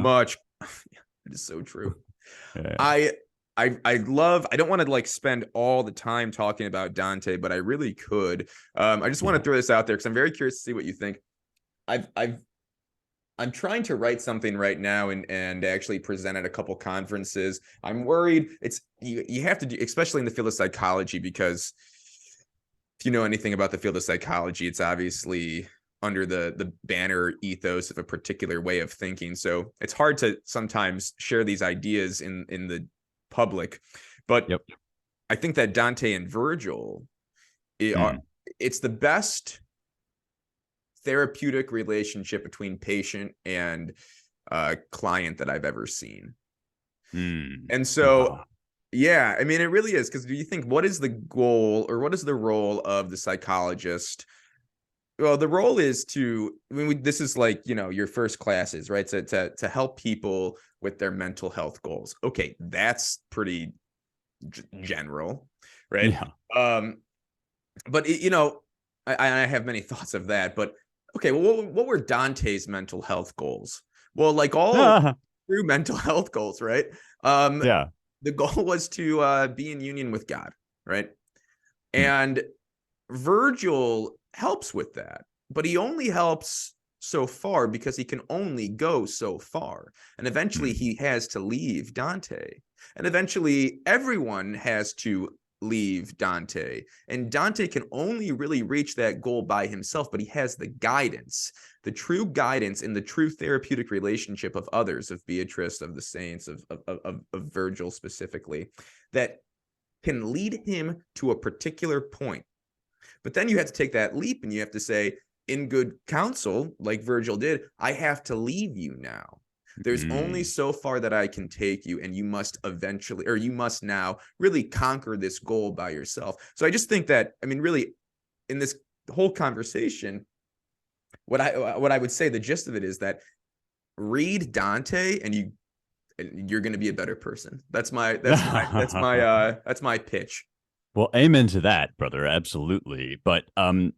is so true. Yeah. I don't want to spend all the time talking about Dante, but I really could. I just want to throw this out there because I'm very curious to see what you think. I'm trying to write something right now and actually present at a couple conferences. I'm worried you have to do, especially in the field of psychology, because if you know anything about the field of psychology, it's obviously under the banner ethos of a particular way of thinking. So it's hard to sometimes share these ideas in the public. But I think that Dante and Virgil it's the best therapeutic relationship between patient and client that I've ever seen. And so I mean, it really is, because do you think, what is the goal, or what is the role of the psychologist? Well, the role is this is your first classes, right? To help people with their mental health goals. Okay, that's pretty general, right? Yeah. But I have many thoughts of that. But okay, well, what were Dante's mental health goals? Well, all true mental health goals, right? The goal was to be in union with God, right? And Virgil helps with that, but he only helps so far because he can only go so far. And eventually he has to leave Dante. And eventually everyone has to leave Dante. And Dante can only really reach that goal by himself, but he has the guidance, the true guidance in the true therapeutic relationship of others, of Beatrice, of the saints, of Virgil specifically, that can lead him to a particular point. But then you have to take that leap and you have to say, in good counsel, like Virgil did, I have to leave you now. There's only so far that I can take you, and you must eventually, or you must now really conquer this goal by yourself. So I just think that, I mean, really, in this whole conversation, what I would say, the gist of it is that read Dante, and you're going to be a better person. That's my pitch. Well, amen to that, brother. Absolutely. But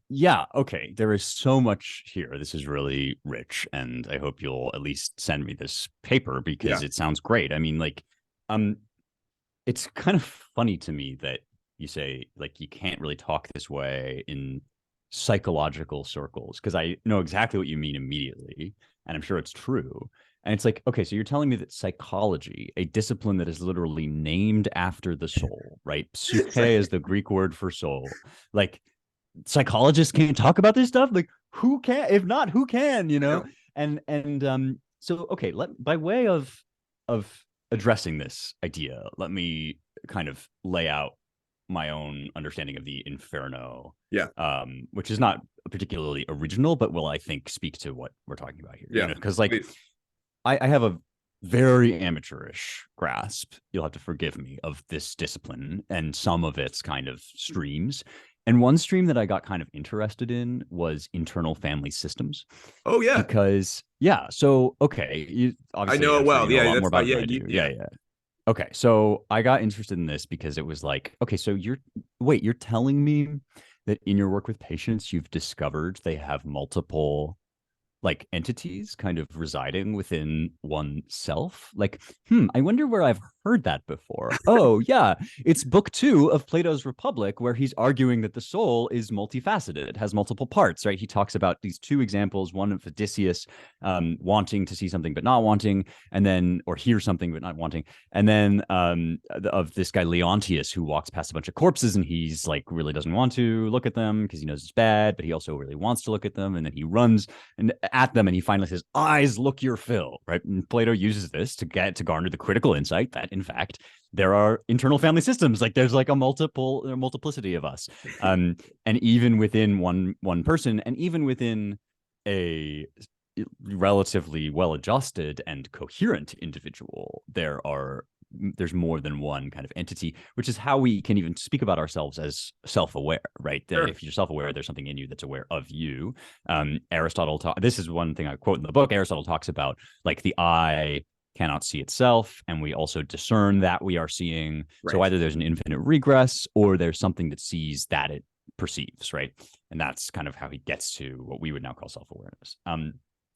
yeah, okay. There is so much here. This is really rich, and I hope you'll at least send me this paper because it sounds great. I mean, like, it's kind of funny to me that you say like you can't really talk this way in psychological circles, because I know exactly what you mean immediately, and I'm sure it's true. And it's like, okay, so you're telling me that psychology, a discipline that is literally named after the soul, right? Psyche is the Greek word for soul. Like, psychologists can't talk about this stuff. Like, who can? If not, who can? You know? So okay, by way of addressing this idea, let me kind of lay out my own understanding of the Inferno, which is not particularly original, but will, I think, speak to what we're talking about here. You know, because like I have a very amateurish grasp, you'll have to forgive me, of this discipline and some of its kind of streams. And one stream that I got kind of interested in was internal family systems. Oh yeah, because so okay, you obviously I know it well. You know a lot more about it than I do. Yeah. Okay, so I got interested in this because it was like, okay, so you're telling me that in your work with patients, you've discovered they have multiple like entities kind of residing within oneself. Like, I wonder where I've heard that before. Oh, yeah, it's book 2 of Plato's Republic, where he's arguing that the soul is multifaceted. It has multiple parts, right? He talks about these 2 examples, one of Odysseus wanting to see something but not wanting, and then, or hear something but not wanting, and then of this guy Leontius, who walks past a bunch of corpses and he's like really doesn't want to look at them because he knows it's bad, but he also really wants to look at them, and then he runs and at them and he finally says, eyes look your fill, right? And Plato uses this to garner the critical insight that in fact there are internal family systems, like there's like a multiplicity of us, and even within one person, and even within a relatively well-adjusted and coherent individual, there's more than one kind of entity, which is how we can even speak about ourselves as self-aware, right? That if you're self-aware, there's something in you that's aware of you. Aristotle this is one thing I quote in the book. Aristotle talks about like the eye cannot see itself, and we also discern that we are seeing. So either there's an infinite regress or there's something that sees that it perceives, right? And that's kind of how he gets to what we would now call self-awareness.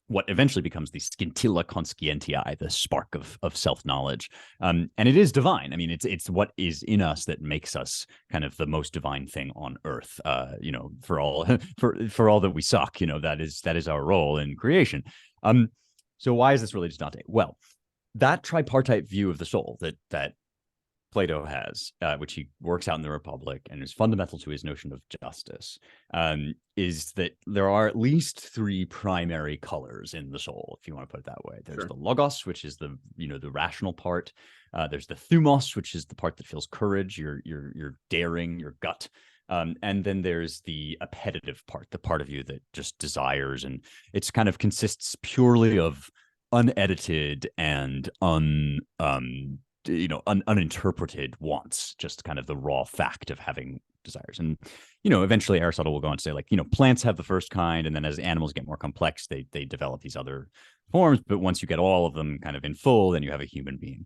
What eventually becomes the scintilla conscientiae, the spark of self-knowledge. And it is divine. I mean, it's what is in us that makes us kind of the most divine thing on earth. You know, for all that we suck, you know, that is our role in creation. So why is this related to Dante? Well, that tripartite view of the soul that Plato has, which he works out in the Republic and is fundamental to his notion of justice, is that there are at least 3 primary colors in the soul, if you want to put it that way. There's the logos, which is the rational part. There's the thumos, which is the part that feels courage, your daring, your gut. And then there's the appetitive part, the part of you that just desires, and it's kind of consists purely of unedited and uninterpreted wants, just kind of the raw fact of having desires. And eventually Aristotle will go on to say, like, plants have the first kind, and then as animals get more complex, they develop these other forms, but once you get all of them kind of in full, then you have a human being.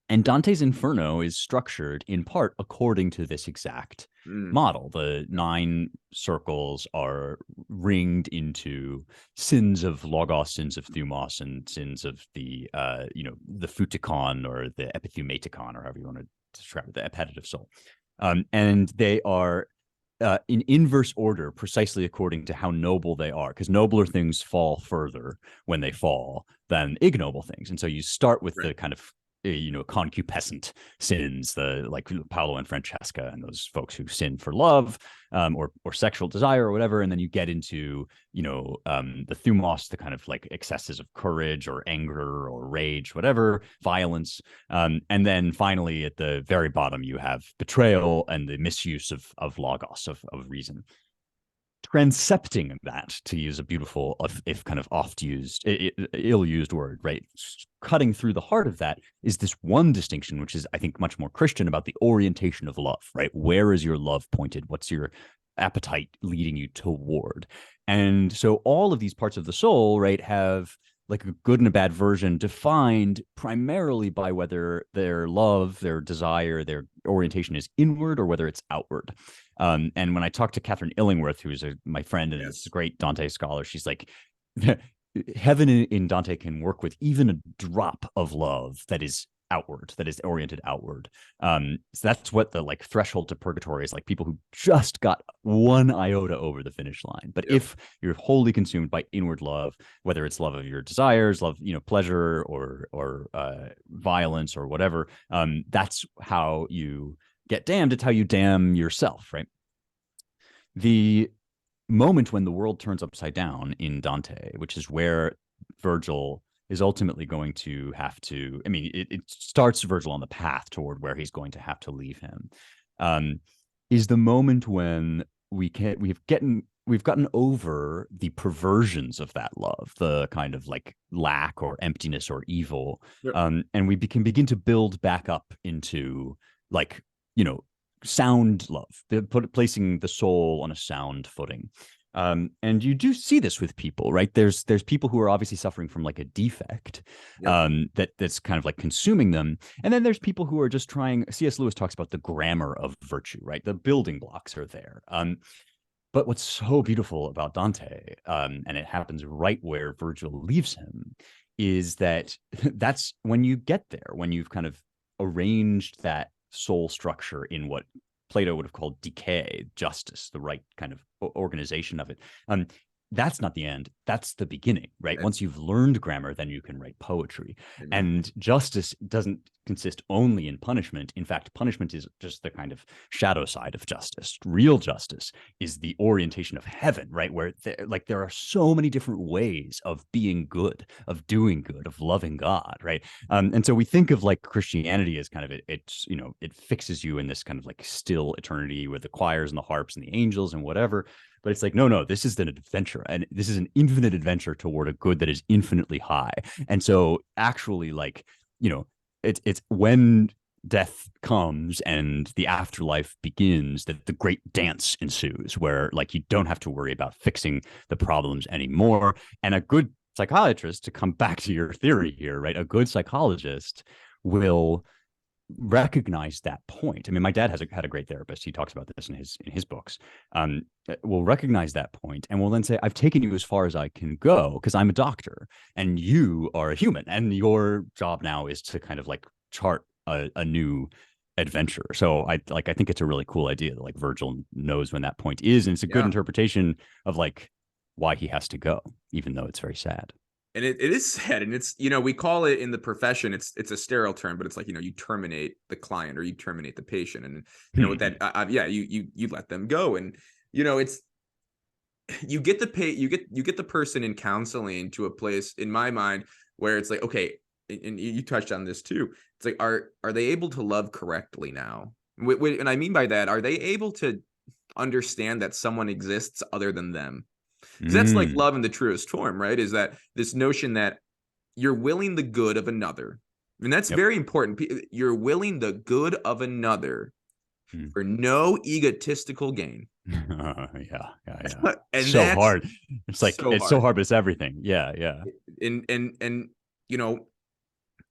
And Dante's Inferno is structured in part according to this exact model. The 9 circles are ringed into sins of logos, sins of thumos, and sins of the phutikon, or the epithumatikon, or however you want to describe it, the appetitive soul. And they are in inverse order, precisely according to how noble they are, because nobler things fall further when they fall than ignoble things. And so you start with the kind of concupiscent sins, like Paolo and Francesca and those folks who sin for love, or sexual desire or whatever, and then you get into the thumos, the kind of like excesses of courage or anger or rage, whatever, violence, and then finally at the very bottom you have betrayal and the misuse of logos, of reason. transcepting that, to use a beautiful, if kind of oft used, ill-used word, right? Cutting through the heart of that is this one distinction, which is, I think, much more Christian, about the orientation of love, right? Where is your love pointed? What's your appetite leading you toward? And so all of these parts of the soul, right, have like a good and a bad version, defined primarily by whether their love, their desire, their orientation is inward or whether it's outward. And when I talked to Catherine Illingworth, who's my friend and is a great Dante scholar, she's like, heaven in Dante can work with even a drop of love that is outward, that is oriented outward. So that's what the like threshold to purgatory is, like people who just got one iota over the finish line. But if you're wholly consumed by inward love, whether it's love of your desires, love, pleasure or violence or whatever, that's how you get damned. It's how you damn yourself, right? The moment when the world turns upside down in Dante, which is where Virgil is ultimately going to have to, it starts Virgil on the path toward where he's going to have to leave him, is the moment when we've gotten over the perversions of that love, the kind of like lack or emptiness or evil. And we can begin to build back up into like, sound love, placing the soul on a sound footing. And you do see this with people, right? There's people who are obviously suffering from like a defect, that's kind of like consuming them. And then there's people who are just trying. C.S. Lewis talks about the grammar of virtue, right? The building blocks are there. But what's so beautiful about Dante, and it happens right where Virgil leaves him, is that that's when you get there, when you've kind of arranged that soul structure in what Plato would have called decay, justice, the right kind of organization of it. That's not the end. That's the beginning, right? Once you've learned grammar, then you can write poetry. Amen. And justice doesn't consist only in punishment. In fact, punishment is just the kind of shadow side of justice. Real justice is the orientation of heaven, right? Where there are so many different ways of being good, of doing good, of loving God, right? And so we think of like Christianity as kind of it fixes you in this kind of like still eternity with the choirs and the harps and the angels and whatever. But it's like, no, this is an adventure, and this is an infinite adventure toward a good that is infinitely high. And so actually, like, it's when death comes and the afterlife begins that the great dance ensues, where like you don't have to worry about fixing the problems anymore. And a good psychiatrist, to come back to your theory here, right? A good psychologist will recognize that point. My dad had a great therapist. He talks about this in his books. Will recognize that point and will then say, I've taken you as far as I can go because I'm a doctor and you are a human, and your job now is to kind of like chart a new adventure. So I think it's a really cool idea that like Virgil knows when that point is, and it's a good interpretation of like why he has to go, even though it's very sad. And it is sad, and it's, we call it in the profession, it's a sterile term, but it's like, you terminate the client or you terminate the patient, and with that, you let them go, and it's, you get the person in counseling to a place, in my mind, where it's like, okay, and you touched on this too. It's like, are they able to love correctly now? And I mean by that, are they able to understand that someone exists other than them? Because that's like love in the truest form, right? Is that this notion that you're willing the good of another. And that's very important. You're willing the good of another for no egotistical gain. Yeah. And so hard. It's like, it's so hard, but it's everything. Yeah. And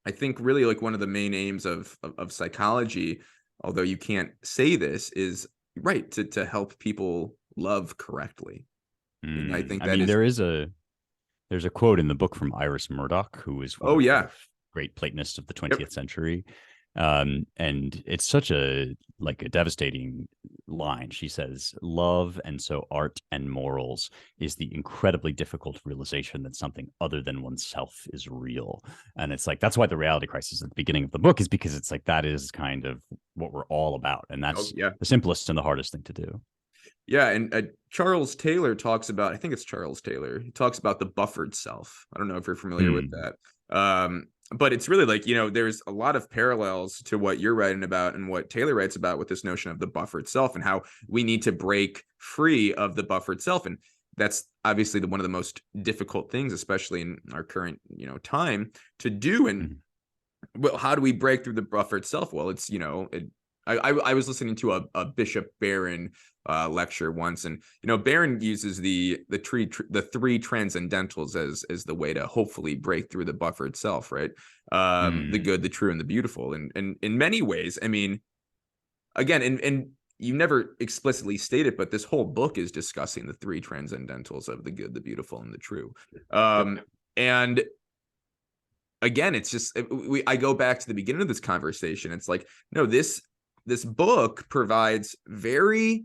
I think really like one of the main aims of psychology, although you can't say this, is right to help people love correctly. And I think there's a quote in the book from Iris Murdoch, who is one of the great Platonists of the 20th century. And it's such a devastating line. She says, love, and so art and morals, is the incredibly difficult realization that something other than oneself is real. And it's like, that's why the reality crisis at the beginning of the book is, because it's like, that is kind of what we're all about. And that's the simplest and the hardest thing to do. Yeah, and Charles Taylor talks about, he talks about the buffered self. I don't know if you're familiar with that. but it's really like, there's a lot of parallels to what you're writing about and what Taylor writes about with this notion of the buffer itself and how we need to break free of the buffer itself. And that's obviously one of the most difficult things, especially in our current, time to do. And well, how do we break through the buffer itself? Well, it's, I was listening to a Bishop Barron lecture once, and Barron uses the three transcendentals as the way to hopefully break through the buffer itself, right? The good, the true, and the beautiful. And in many ways, I mean, again, and you never explicitly state it, but this whole book is discussing the three transcendentals of the good, the beautiful, and the true. And again, it's just I go back to the beginning of this conversation. It's like, no, this book provides very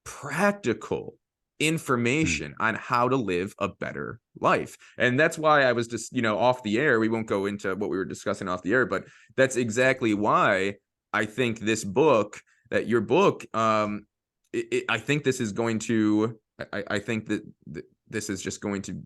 practical information on how to live a better life. And that's why I was just, off the air. We won't go into what we were discussing off the air, but that's exactly why I think this book, that your book, I think this is going to, I think that this is just going to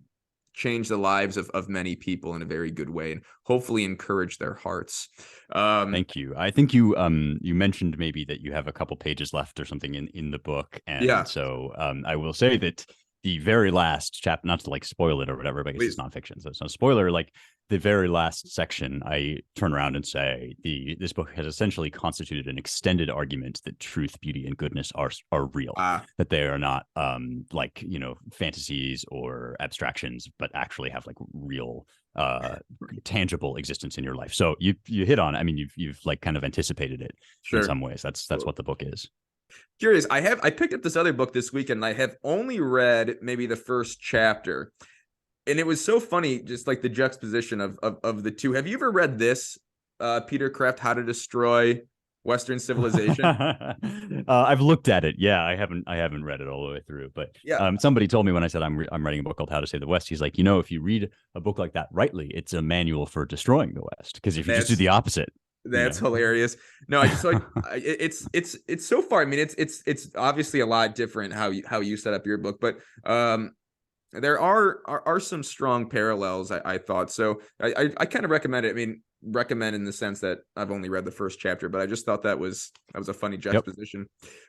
change the lives of many people in a very good way and hopefully encourage their hearts. Thank you. I think you mentioned maybe that you have a couple pages left or something in the book. And so I will say that the very last chapter, not to like spoil it or whatever, but it's nonfiction, so it's no spoiler. Like the very last section, I turn around and say this book has essentially constituted an extended argument that truth, beauty, and goodness are real, that they are not like fantasies or abstractions, but actually have like real tangible existence in your life. So you hit on, I mean, you've like kind of anticipated it in some ways. That's what the book is. Curious, I picked up this other book this weekend, and I have only read maybe the first chapter, and it was so funny, just like the juxtaposition of the two. Have you ever read this, Peter Kraft, How to Destroy Western Civilization? I've looked at it. Yeah, I haven't read it all the way through, but somebody told me when I said I'm writing a book called How to Save the West, he's like, if you read a book like that rightly, it's a manual for destroying the West, because if you just do the opposite. That's hilarious. No, it's so far. I mean, it's obviously a lot different how you set up your book, but there are some strong parallels. I thought so. I kind of recommend it. I mean, recommend in the sense that I've only read the first chapter, but I just thought that was a funny juxtaposition.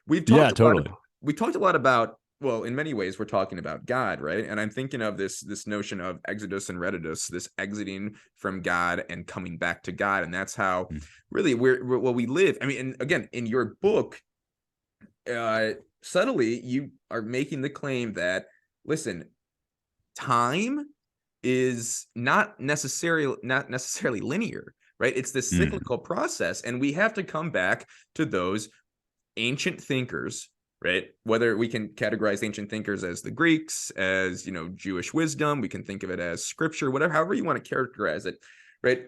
We talked a lot about. Well, in many ways, we're talking about God, right? And I'm thinking of this notion of exodus and redidus, this exiting from God and coming back to God, and that's how really we live. I mean, and again, in your book, subtly you are making the claim that, listen, time is not necessarily linear, right? It's this cyclical process, and we have to come back to those ancient thinkers. Right. Whether we can categorize ancient thinkers as the Greeks, as, Jewish wisdom, we can think of it as scripture, whatever, however you want to characterize it. Right.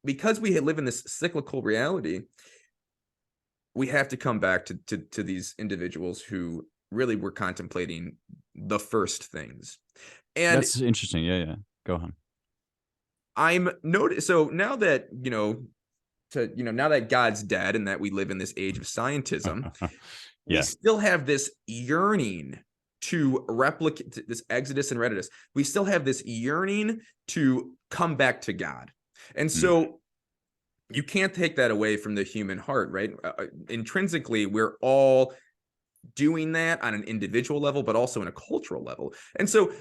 Because we live in this cyclical reality, we have to come back to these individuals who really were contemplating the first things. And that's interesting. Yeah. Go on. So now that, now that God's dead and that we live in this age of scientism, we still have this yearning to replicate this exodus and redidus. We still have this yearning to come back to God. And so you can't take that away from the human heart, right? Intrinsically, we're all doing that on an individual level, but also in a cultural level. And so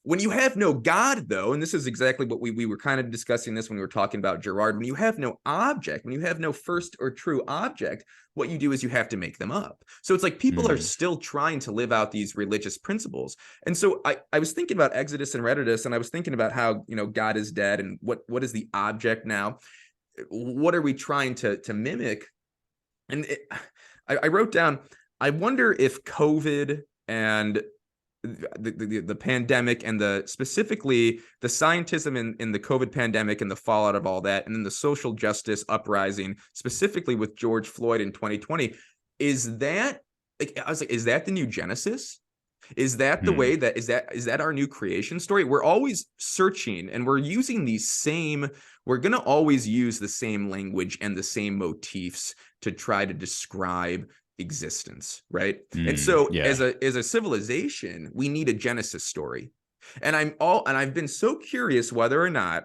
when you have no God, though, and this is exactly what we were kind of discussing this when we were talking about Gerard, when you have no object, when you have no first or true object, what you do is you have to make them up. So it's like people are still trying to live out these religious principles. And so I was thinking about Exodus and Redidus, and I was thinking about how, God is dead, and what is the object now? What are we trying to mimic? And I wrote down, I wonder if COVID and the pandemic and specifically the scientism in the COVID pandemic and the fallout of all that, and then the social justice uprising, specifically with George Floyd in 2020, is that the new Genesis? Is that the way that is that our new creation story? We're always searching, and we're going to always use the same language and the same motifs to try to describe existence, right? And so as a civilization, we need a Genesis story. And I've been so curious whether or not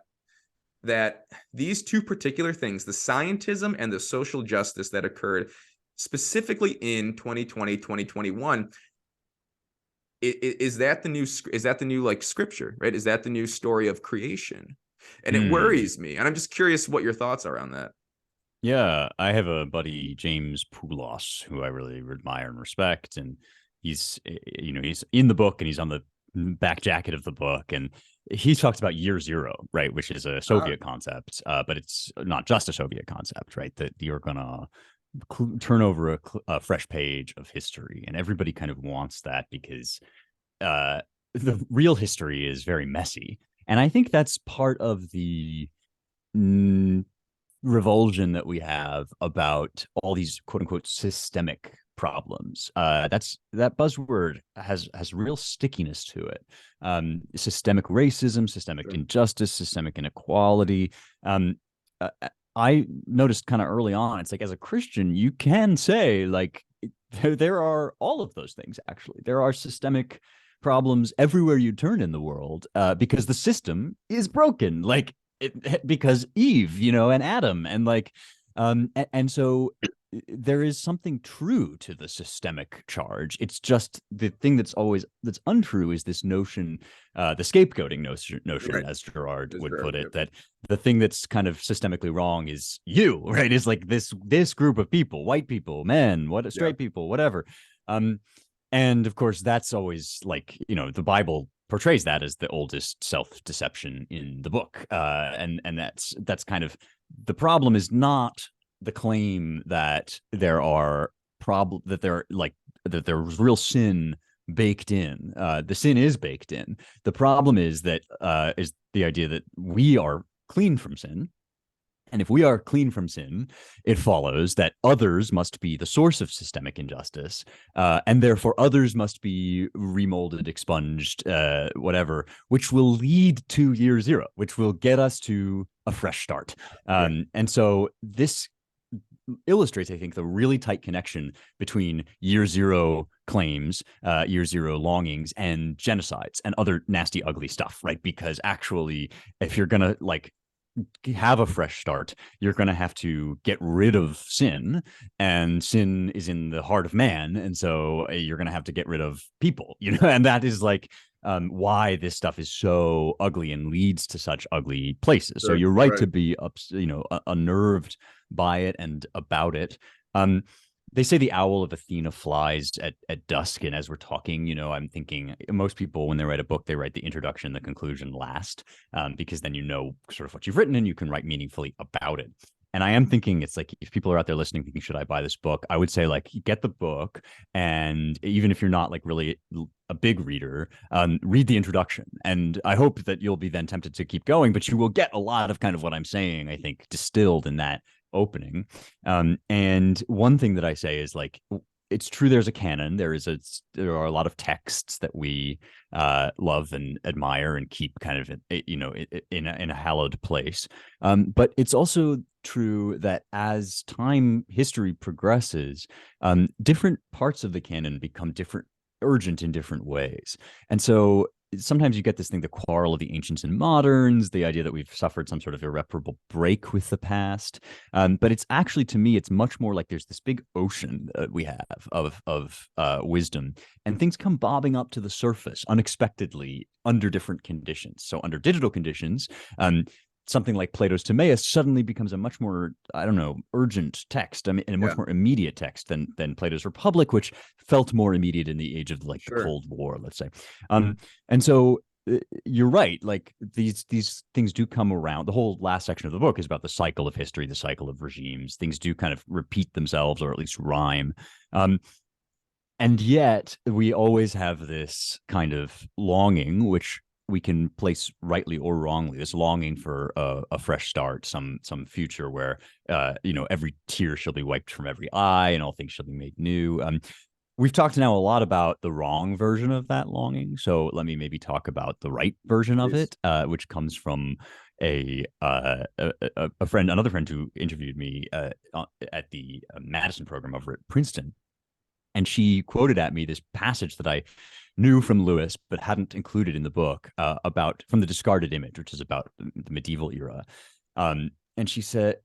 that these two particular things, the scientism and the social justice that occurred specifically in 2020, 2021, is that the new like scripture, right? Is that the new story of creation? And it worries me. And I'm just curious what your thoughts are on that. Yeah, I have a buddy, James Poulos, who I really admire and respect, and he's he's in the book and he's on the back jacket of the book, and he talks about year zero, right, which is a Soviet concept, but it's not just a Soviet concept, right? That you're gonna turn over a fresh page of history, and everybody kind of wants that because the real history is very messy, and I think that's part of the revulsion that we have about all these quote unquote systemic problems. That buzzword has real stickiness to it. Systemic racism, systemic injustice, systemic inequality. I noticed kind of early on, it's like as a Christian, you can say like there are all of those things. Actually, there are systemic problems everywhere you turn in the world because the system is broken. Like because Eve, and Adam, and like, and so there is something true to the systemic charge. It's just the thing that's untrue is this notion, the scapegoating notion, right, as Gerard would put it, that the thing that's kind of systemically wrong is you, right? Is like this group of people, white people, men, straight people, whatever. And of course, that's always like, the Bible portrays that as the oldest self-deception in the book. And that's kind of the problem is not the claim that there are that there's real sin baked in. The sin is baked in. The problem is that is the idea that we are clean from sin. And if we are clean from sin, it follows that others must be the source of systemic injustice, and therefore others must be remolded, expunged, whatever, which will lead to year zero, which will get us to a fresh start. And so this illustrates, I think, the really tight connection between year zero claims, year zero longings, and genocides and other nasty, ugly stuff, right? Because actually, if you're going to have a fresh start, you're going to have to get rid of sin, and sin is in the heart of man, and so you're going to have to get rid of people, and that is like why this stuff is so ugly and leads to such ugly places. So you're right to be unnerved by it and about it. They say the owl of Athena flies at dusk. And as we're talking, I'm thinking most people, when they write a book, they write the introduction, the conclusion last, because then sort of what you've written and you can write meaningfully about it. And I am thinking, it's like, if people are out there listening thinking, should I buy this book? I would say, like, get the book. And even if you're not like really a big reader, read the introduction. And I hope that you'll be then tempted to keep going, but you will get a lot of kind of what I'm saying, I think, distilled in that opening. And one thing that I say is, like, it's true, there's a canon, there are a lot of texts that we love and admire and keep kind of in a hallowed place, but it's also true that as history progresses, different parts of the canon become urgent in different ways. And so sometimes you get this thing, the quarrel of the ancients and moderns, the idea that we've suffered some sort of irreparable break with the past. But it's actually, to me, it's much more like there's this big ocean that we have of wisdom, and things come bobbing up to the surface unexpectedly under different conditions. So under digital conditions, something like Plato's Timaeus suddenly becomes a much more, urgent text. I mean, and a much more immediate text than Plato's Republic, which felt more immediate in the age of the Cold War, let's say. And so you're right. Like these things do come around. The whole last section of the book is about the cycle of history, the cycle of regimes. Things do kind of repeat themselves, or at least rhyme. And yet we always have this kind of longing, which we can place rightly or wrongly, this longing for a fresh start, some future where every tear shall be wiped from every eye and all things shall be made new. We've talked now a lot about the wrong version of that longing, so let me maybe talk about the right version of it, which comes from another friend who interviewed me at the Madison program over at Princeton. And she quoted at me this passage that I knew from Lewis, but hadn't included in the book, about from the discarded image, which is about the medieval era. And she said,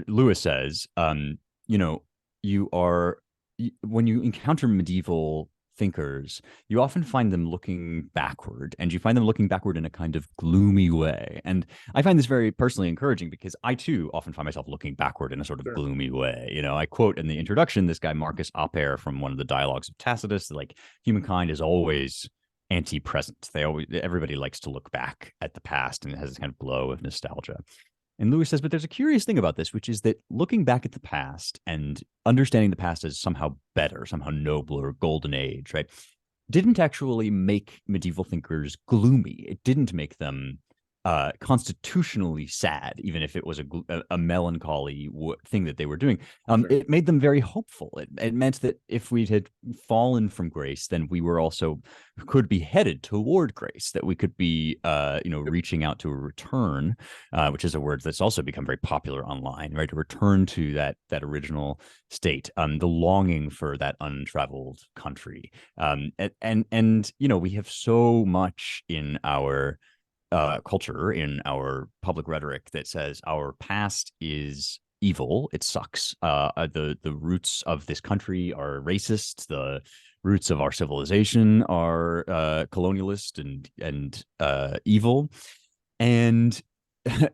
Lewis says, you know, you are, when you encounter medieval thinkers, you often find them looking backward, and you find them looking backward in a kind of gloomy way. And I find this very personally encouraging, because I too often find myself looking backward in a sort of Sure. gloomy way. You know, I quote in the introduction this guy Marcus Aper from one of the dialogues of Tacitus, like, humankind is always anti-present. Everybody likes to look back at the past, and it has this kind of glow of nostalgia. And Lewis says, but there's a curious thing about this, which is that looking back at the past and understanding the past as somehow better, somehow nobler, golden age, right, didn't actually make medieval thinkers gloomy. It didn't make them constitutionally sad, even if it was a melancholy thing that they were doing. Sure. It made them very hopeful. It meant that if we had fallen from grace, then we were also could be headed toward grace, that we could be, reaching out to a return, which is a word that's also become very popular online, right? To return to that original state, the longing for that untraveled country. And we have so much in our culture, in our public rhetoric, that says our past is evil. It sucks. The roots of this country are racist. The roots of our civilization are colonialist and evil, and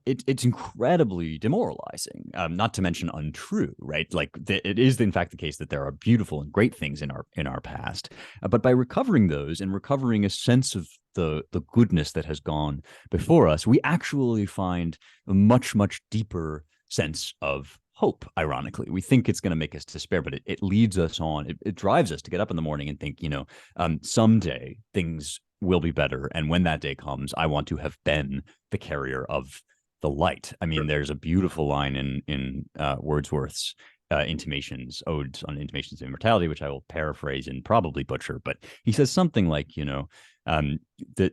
it's incredibly demoralizing. Not to mention untrue, right? Like it is in fact the case that there are beautiful and great things in our past, but by recovering those and recovering a sense of the goodness that has gone before us, we actually find a much deeper sense of hope. Ironically, we think it's going to make us despair, but it leads us on. It drives us to get up in the morning and think, someday things will be better, and when that day comes, I want to have been the carrier of the light. I mean, there's a beautiful line in Wordsworth's Intimations, Odes on Intimations of Immortality, which I will paraphrase and probably butcher, but he says something like, that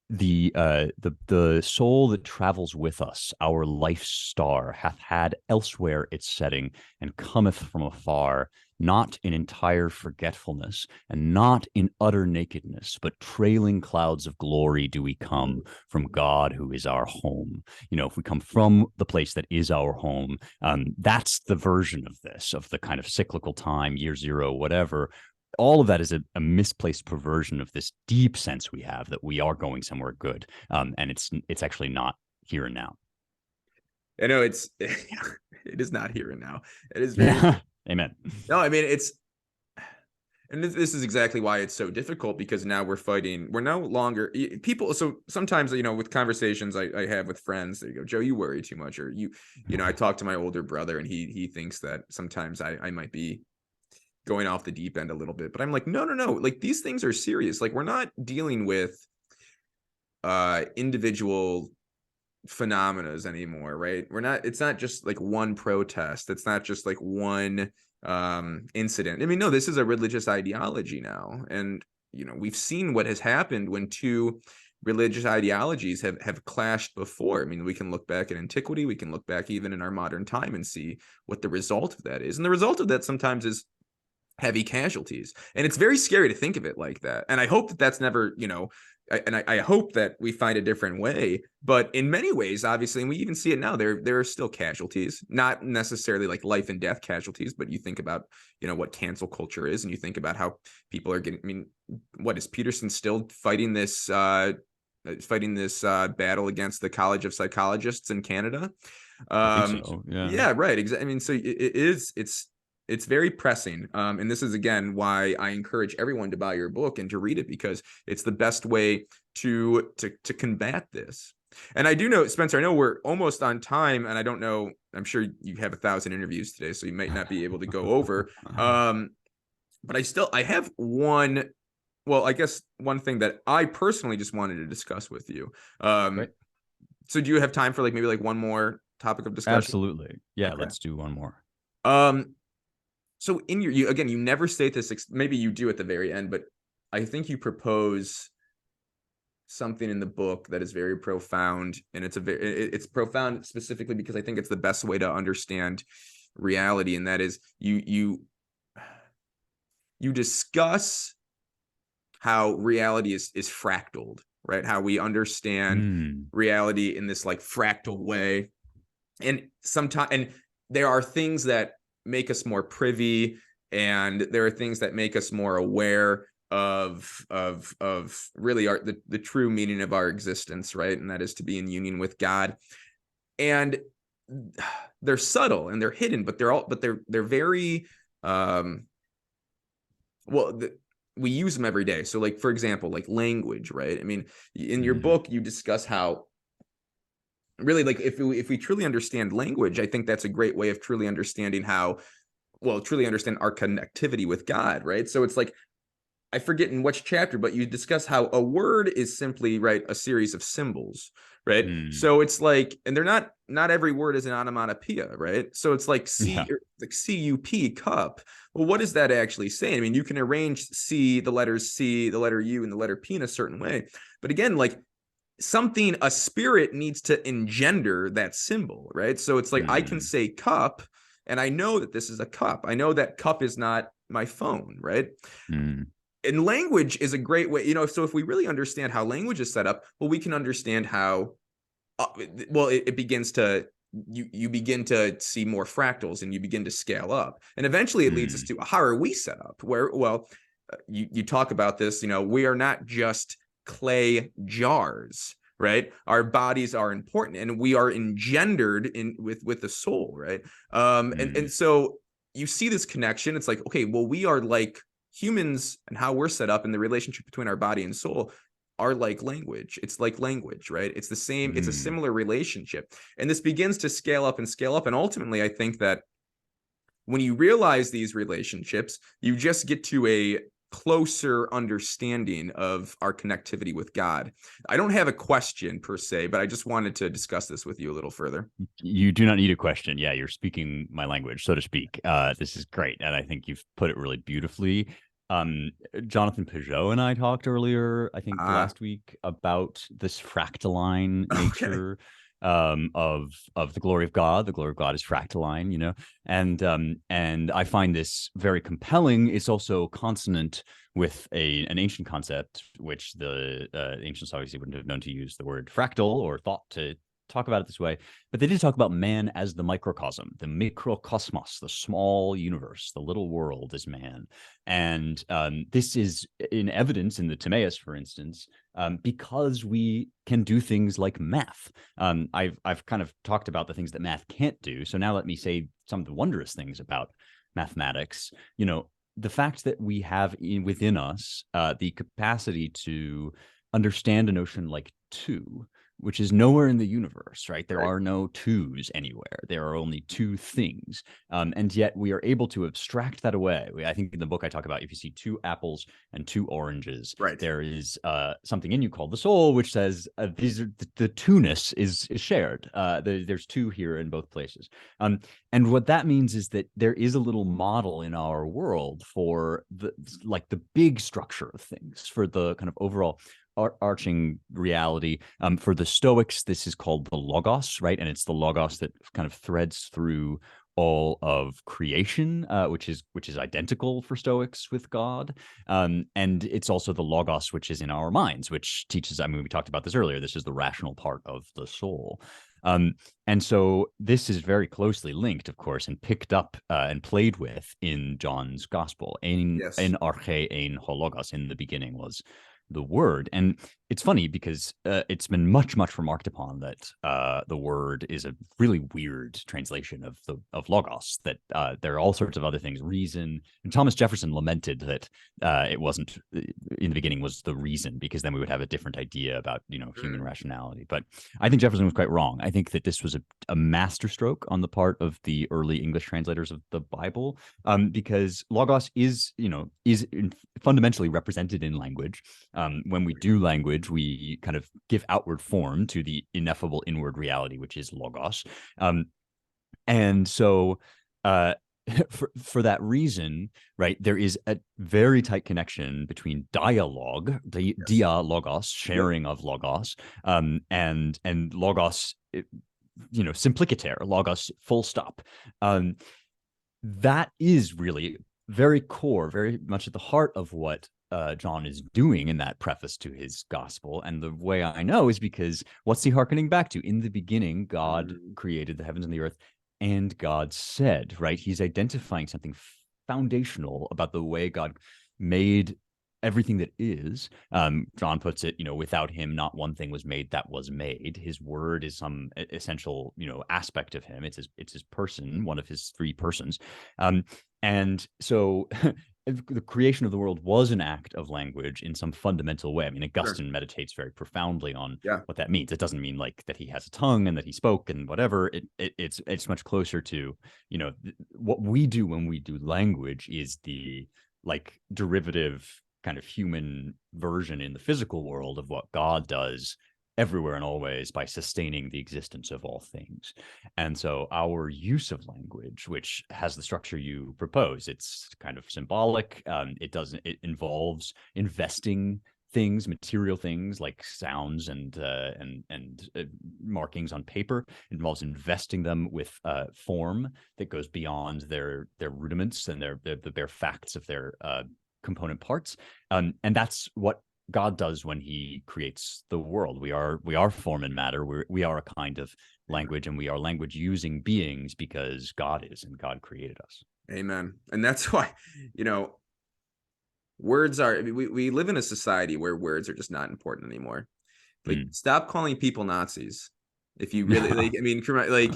the soul that travels with us, our life's star, hath had elsewhere its setting, and cometh from afar, not in entire forgetfulness, and not in utter nakedness, but trailing clouds of glory do we come from God, who is our home. If we come from the place that is our home, that's the version of this, of the kind of cyclical time, year zero, whatever. All of that is a misplaced perversion of this deep sense we have that we are going somewhere good, and it's actually not here and now. I know it is not here and now. It is very Amen. No, I mean and this is exactly why it's so difficult, because now we're no longer people. So sometimes, with conversations I have with friends, they go, Joe, you worry too much, or I talk to my older brother, and he thinks that sometimes I might be going off the deep end a little bit, but I'm like, no, like these things are serious. Like, we're not dealing with individual phenomena anymore, right? It's not just like one protest, it's not just like one incident. I mean, no, this is a religious ideology now, and we've seen what has happened when two religious ideologies have clashed before. I mean, we can look back at antiquity, we can look back even in our modern time and see what the result of that is, and the result of that sometimes is heavy casualties, and it's very scary to think of it like that. And I hope that that's never, I hope that we find a different way. But in many ways, obviously, and we even see it now, there are still casualties, not necessarily like life and death casualties, but you think about, what cancel culture is, and you think about how people are getting. I mean, what is Peterson still fighting this battle against the College of Psychologists in Canada? I think so. Yeah. Yeah, right. Exactly. I mean, so it's very pressing. And this is, again, why I encourage everyone to buy your book and to read it, because it's the best way to combat this. And I do know, Spencer, I know we're almost on time, and I don't know, I'm sure you have 1,000 interviews today, so you might not be able to go over. But I have one, well, I guess one thing that I personally just wanted to discuss with you. Right. So do you have time for maybe one more topic of discussion? Absolutely. Yeah. Okay. Let's do one more. So in you never state this, maybe you do at the very end, but I think you propose something in the book that is very profound, and it's profound specifically because I think it's the best way to understand reality, and that is you discuss how reality is fractaled, right? How we understand reality in this like fractal way. And sometimes, and there are things that make us more privy, and there are things that make us more aware of really the true meaning of our existence, right? And that is to be in union with God. And they're subtle and they're hidden, but they're very we use them every day. So like, for example, like language, right? I mean, in your book you discuss how really, like, if we truly understand language, I think that's a great way of truly understanding truly understand our connectivity with God, right? So it's like, I forget in which chapter, but you discuss how a word is simply, right, a series of symbols, right? So it's like, and they're not every word is an onomatopoeia, right? So it's like like CUP, cup. Well, what is that actually saying? I mean, you can arrange the letters C, the letter U, and the letter P in a certain way. But again, like, a spirit needs to engender that symbol, right? So it's like, I can say cup, and I know that this is a cup. I know that cup is not my phone, right? And language is a great way, so if we really understand how language is set up, well, we can understand how, it begins to, you begin to see more fractals, and you begin to scale up. And eventually it leads us to, how are we set up? Where, you talk about this, we are not just clay jars, right? Our bodies are important, and we are engendered with the soul, right? And so you see this connection. It's like, okay, well, we are like humans, and how we're set up in the relationship between our body and soul are like language. It's like language, right? It's the same, it's a similar relationship. And this begins to scale up and scale up. And ultimately, I think that when you realize these relationships, you just get to a closer understanding of our connectivity with God. I don't have a question per se, but I just wanted to discuss this with you a little further. You do not need a question. Yeah, you're speaking my language, so to speak. This is great, and I think you've put it really beautifully. Jonathan Peugeot and I talked earlier, I think last week, about this fractaline nature of the glory of God. The glory of God is fractaline, and I find this very compelling. It's also consonant with an ancient concept, which the ancients obviously wouldn't have known to use the word fractal or thought to talk about it this way, but they did talk about man as the microcosm, the microcosmos, the small universe, the little world is man. And this is in evidence in the Timaeus, for instance, because we can do things like math. I've kind of talked about the things that math can't do. So now let me say some of the wondrous things about mathematics. The fact that we have within us the capacity to understand a notion like two, which is nowhere in the universe, right? There are no twos anywhere. There are only two things. And yet we are able to abstract that away. I think in the book I talk about, if you see two apples and two oranges, there is something in you called the soul, which says these are the two-ness is shared. There's two here in both places. And what that means is that there is a little model in our world for the big structure of things, for the kind of overall arching reality. For the Stoics, this is called the logos, right? And it's the logos that kind of threads through all of creation, which is identical for Stoics with God. And it's also the logos, which is in our minds, which teaches, we talked about this earlier, this is the rational part of the soul. And so this is very closely linked, of course, and picked up and played with in John's gospel. In arche ein ho logos, in the beginning was the word. And it's funny because it's been much remarked upon that the word is a really weird translation of logos, that there are all sorts of other things, reason. And Thomas Jefferson lamented that it wasn't in the beginning was the reason, because then we would have a different idea about human rationality. But I think Jefferson was quite wrong. I think that this was a masterstroke on the part of the early English translators of the Bible, because logos is fundamentally represented in language. When we do language, we kind of give outward form to the ineffable inward reality, which is logos. And so for that reason, right, there is a very tight connection between dialogue, the dialogos, sharing of logos, and logos, simpliciter, logos, full stop. That is really very core, very much at the heart of what John is doing in that preface to his gospel. And the way I know is because what's he hearkening back to? In the beginning, God created the heavens and the earth, and God said, right? He's identifying something foundational about the way God made everything that is. John puts it, without him, not one thing was made that was made. His word is some essential, aspect of him. It's his person, one of his three persons. And so the creation of the world was an act of language in some fundamental way. I mean, Augustine meditates very profoundly on what that means. It doesn't mean like that he has a tongue and that he spoke and whatever. It's much closer to, what we do when we do language is the like derivative kind of human version in the physical world of what God does everywhere and always by sustaining the existence of all things. And so our use of language, which has the structure you propose, it's kind of symbolic. It involves investing things, material things like sounds and markings on paper. It involves investing them with form that goes beyond their rudiments and the bare facts of their component parts. And that's what God does when he creates the world. We are form and matter. We are a kind of language, and we are language using beings because God is, and God created us. Amen. And that's why, words are, we live in a society where words are just not important anymore. Like, stop calling people Nazis. If you really like, I mean, like,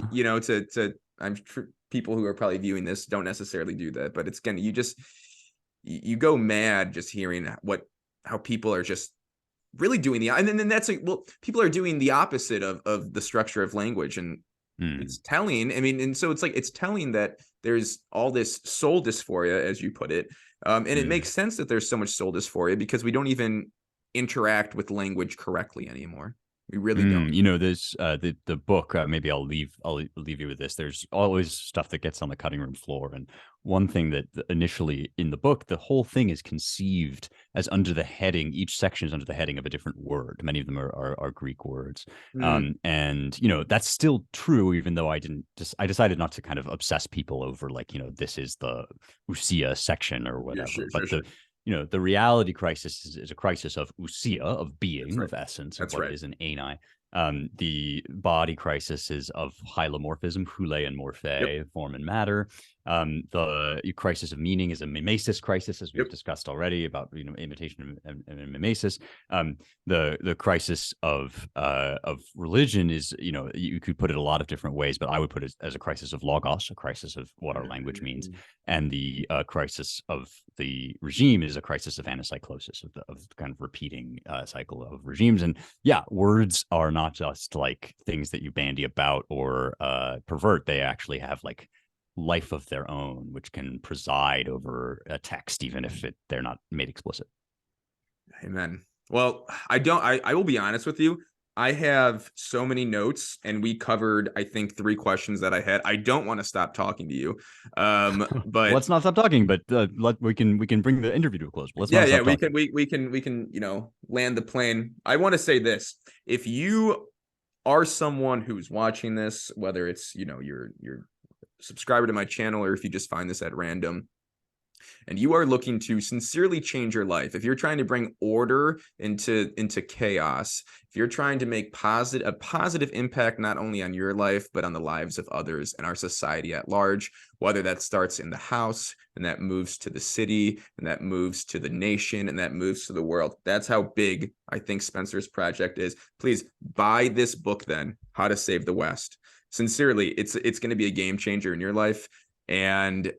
I'm sure people who are probably viewing this don't necessarily do that, but it's gonna, you go mad just hearing how people are just really doing and then that's like, well, people are doing the opposite of the structure of language, and it's telling. I mean, and so it's telling that there's all this soul dysphoria, as you put it, and it makes sense that there's so much soul dysphoria because we don't even interact with language correctly anymore. We really don't. There's the book. Maybe I'll leave you with this. There's always stuff that gets on the cutting room floor, and one thing that initially in the book, the whole thing is conceived as under the heading. Each section is under the heading of a different word. Many of them are Greek words, and that's still true. Even though I decided not to kind of obsess people over like this is the ousia section or whatever. Sure. The reality crisis is a crisis of ousia, of being, of essence, of what is an ani. The body crisis is of hylomorphism, hule and morphe, form and matter. The crisis of meaning is a mimesis crisis, as we've discussed already about imitation and mimesis. The crisis of religion is you could put it a lot of different ways, but I would put it as a crisis of logos, a crisis of what our language means, and the crisis of the regime is a crisis of anacyclosis, of the kind of repeating cycle of regimes. And words are not just like things that you bandy about or pervert. They actually have like life of their own, which can preside over a text, even if they're not made explicit. Amen. Well, I will be honest with you. I have so many notes, and we covered, I think, 3 questions that I had. I don't want to stop talking to you, but let's not stop talking. But we can bring the interview to a close. But let's we can land the plane. I want to say this: if you are someone who's watching this, whether it's you're subscriber to my channel, or if you just find this at random, and you are looking to sincerely change your life, if you're trying to bring order into chaos, if you're trying to make a positive impact not only on your life but on the lives of others and our society at large, whether that starts in the house and that moves to the city and that moves to the nation and that moves to the world, that's how big I think Spencer's project is. Please buy this book then, How to Save the West. Sincerely, it's going to be a game changer in your life, and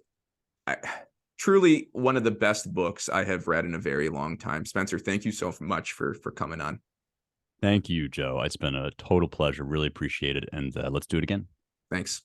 truly one of the best books I have read in a very long time. Spencer, thank you so much for coming on. Thank you, Joe. It's been a total pleasure. Really appreciate it, and let's do it again. Thanks.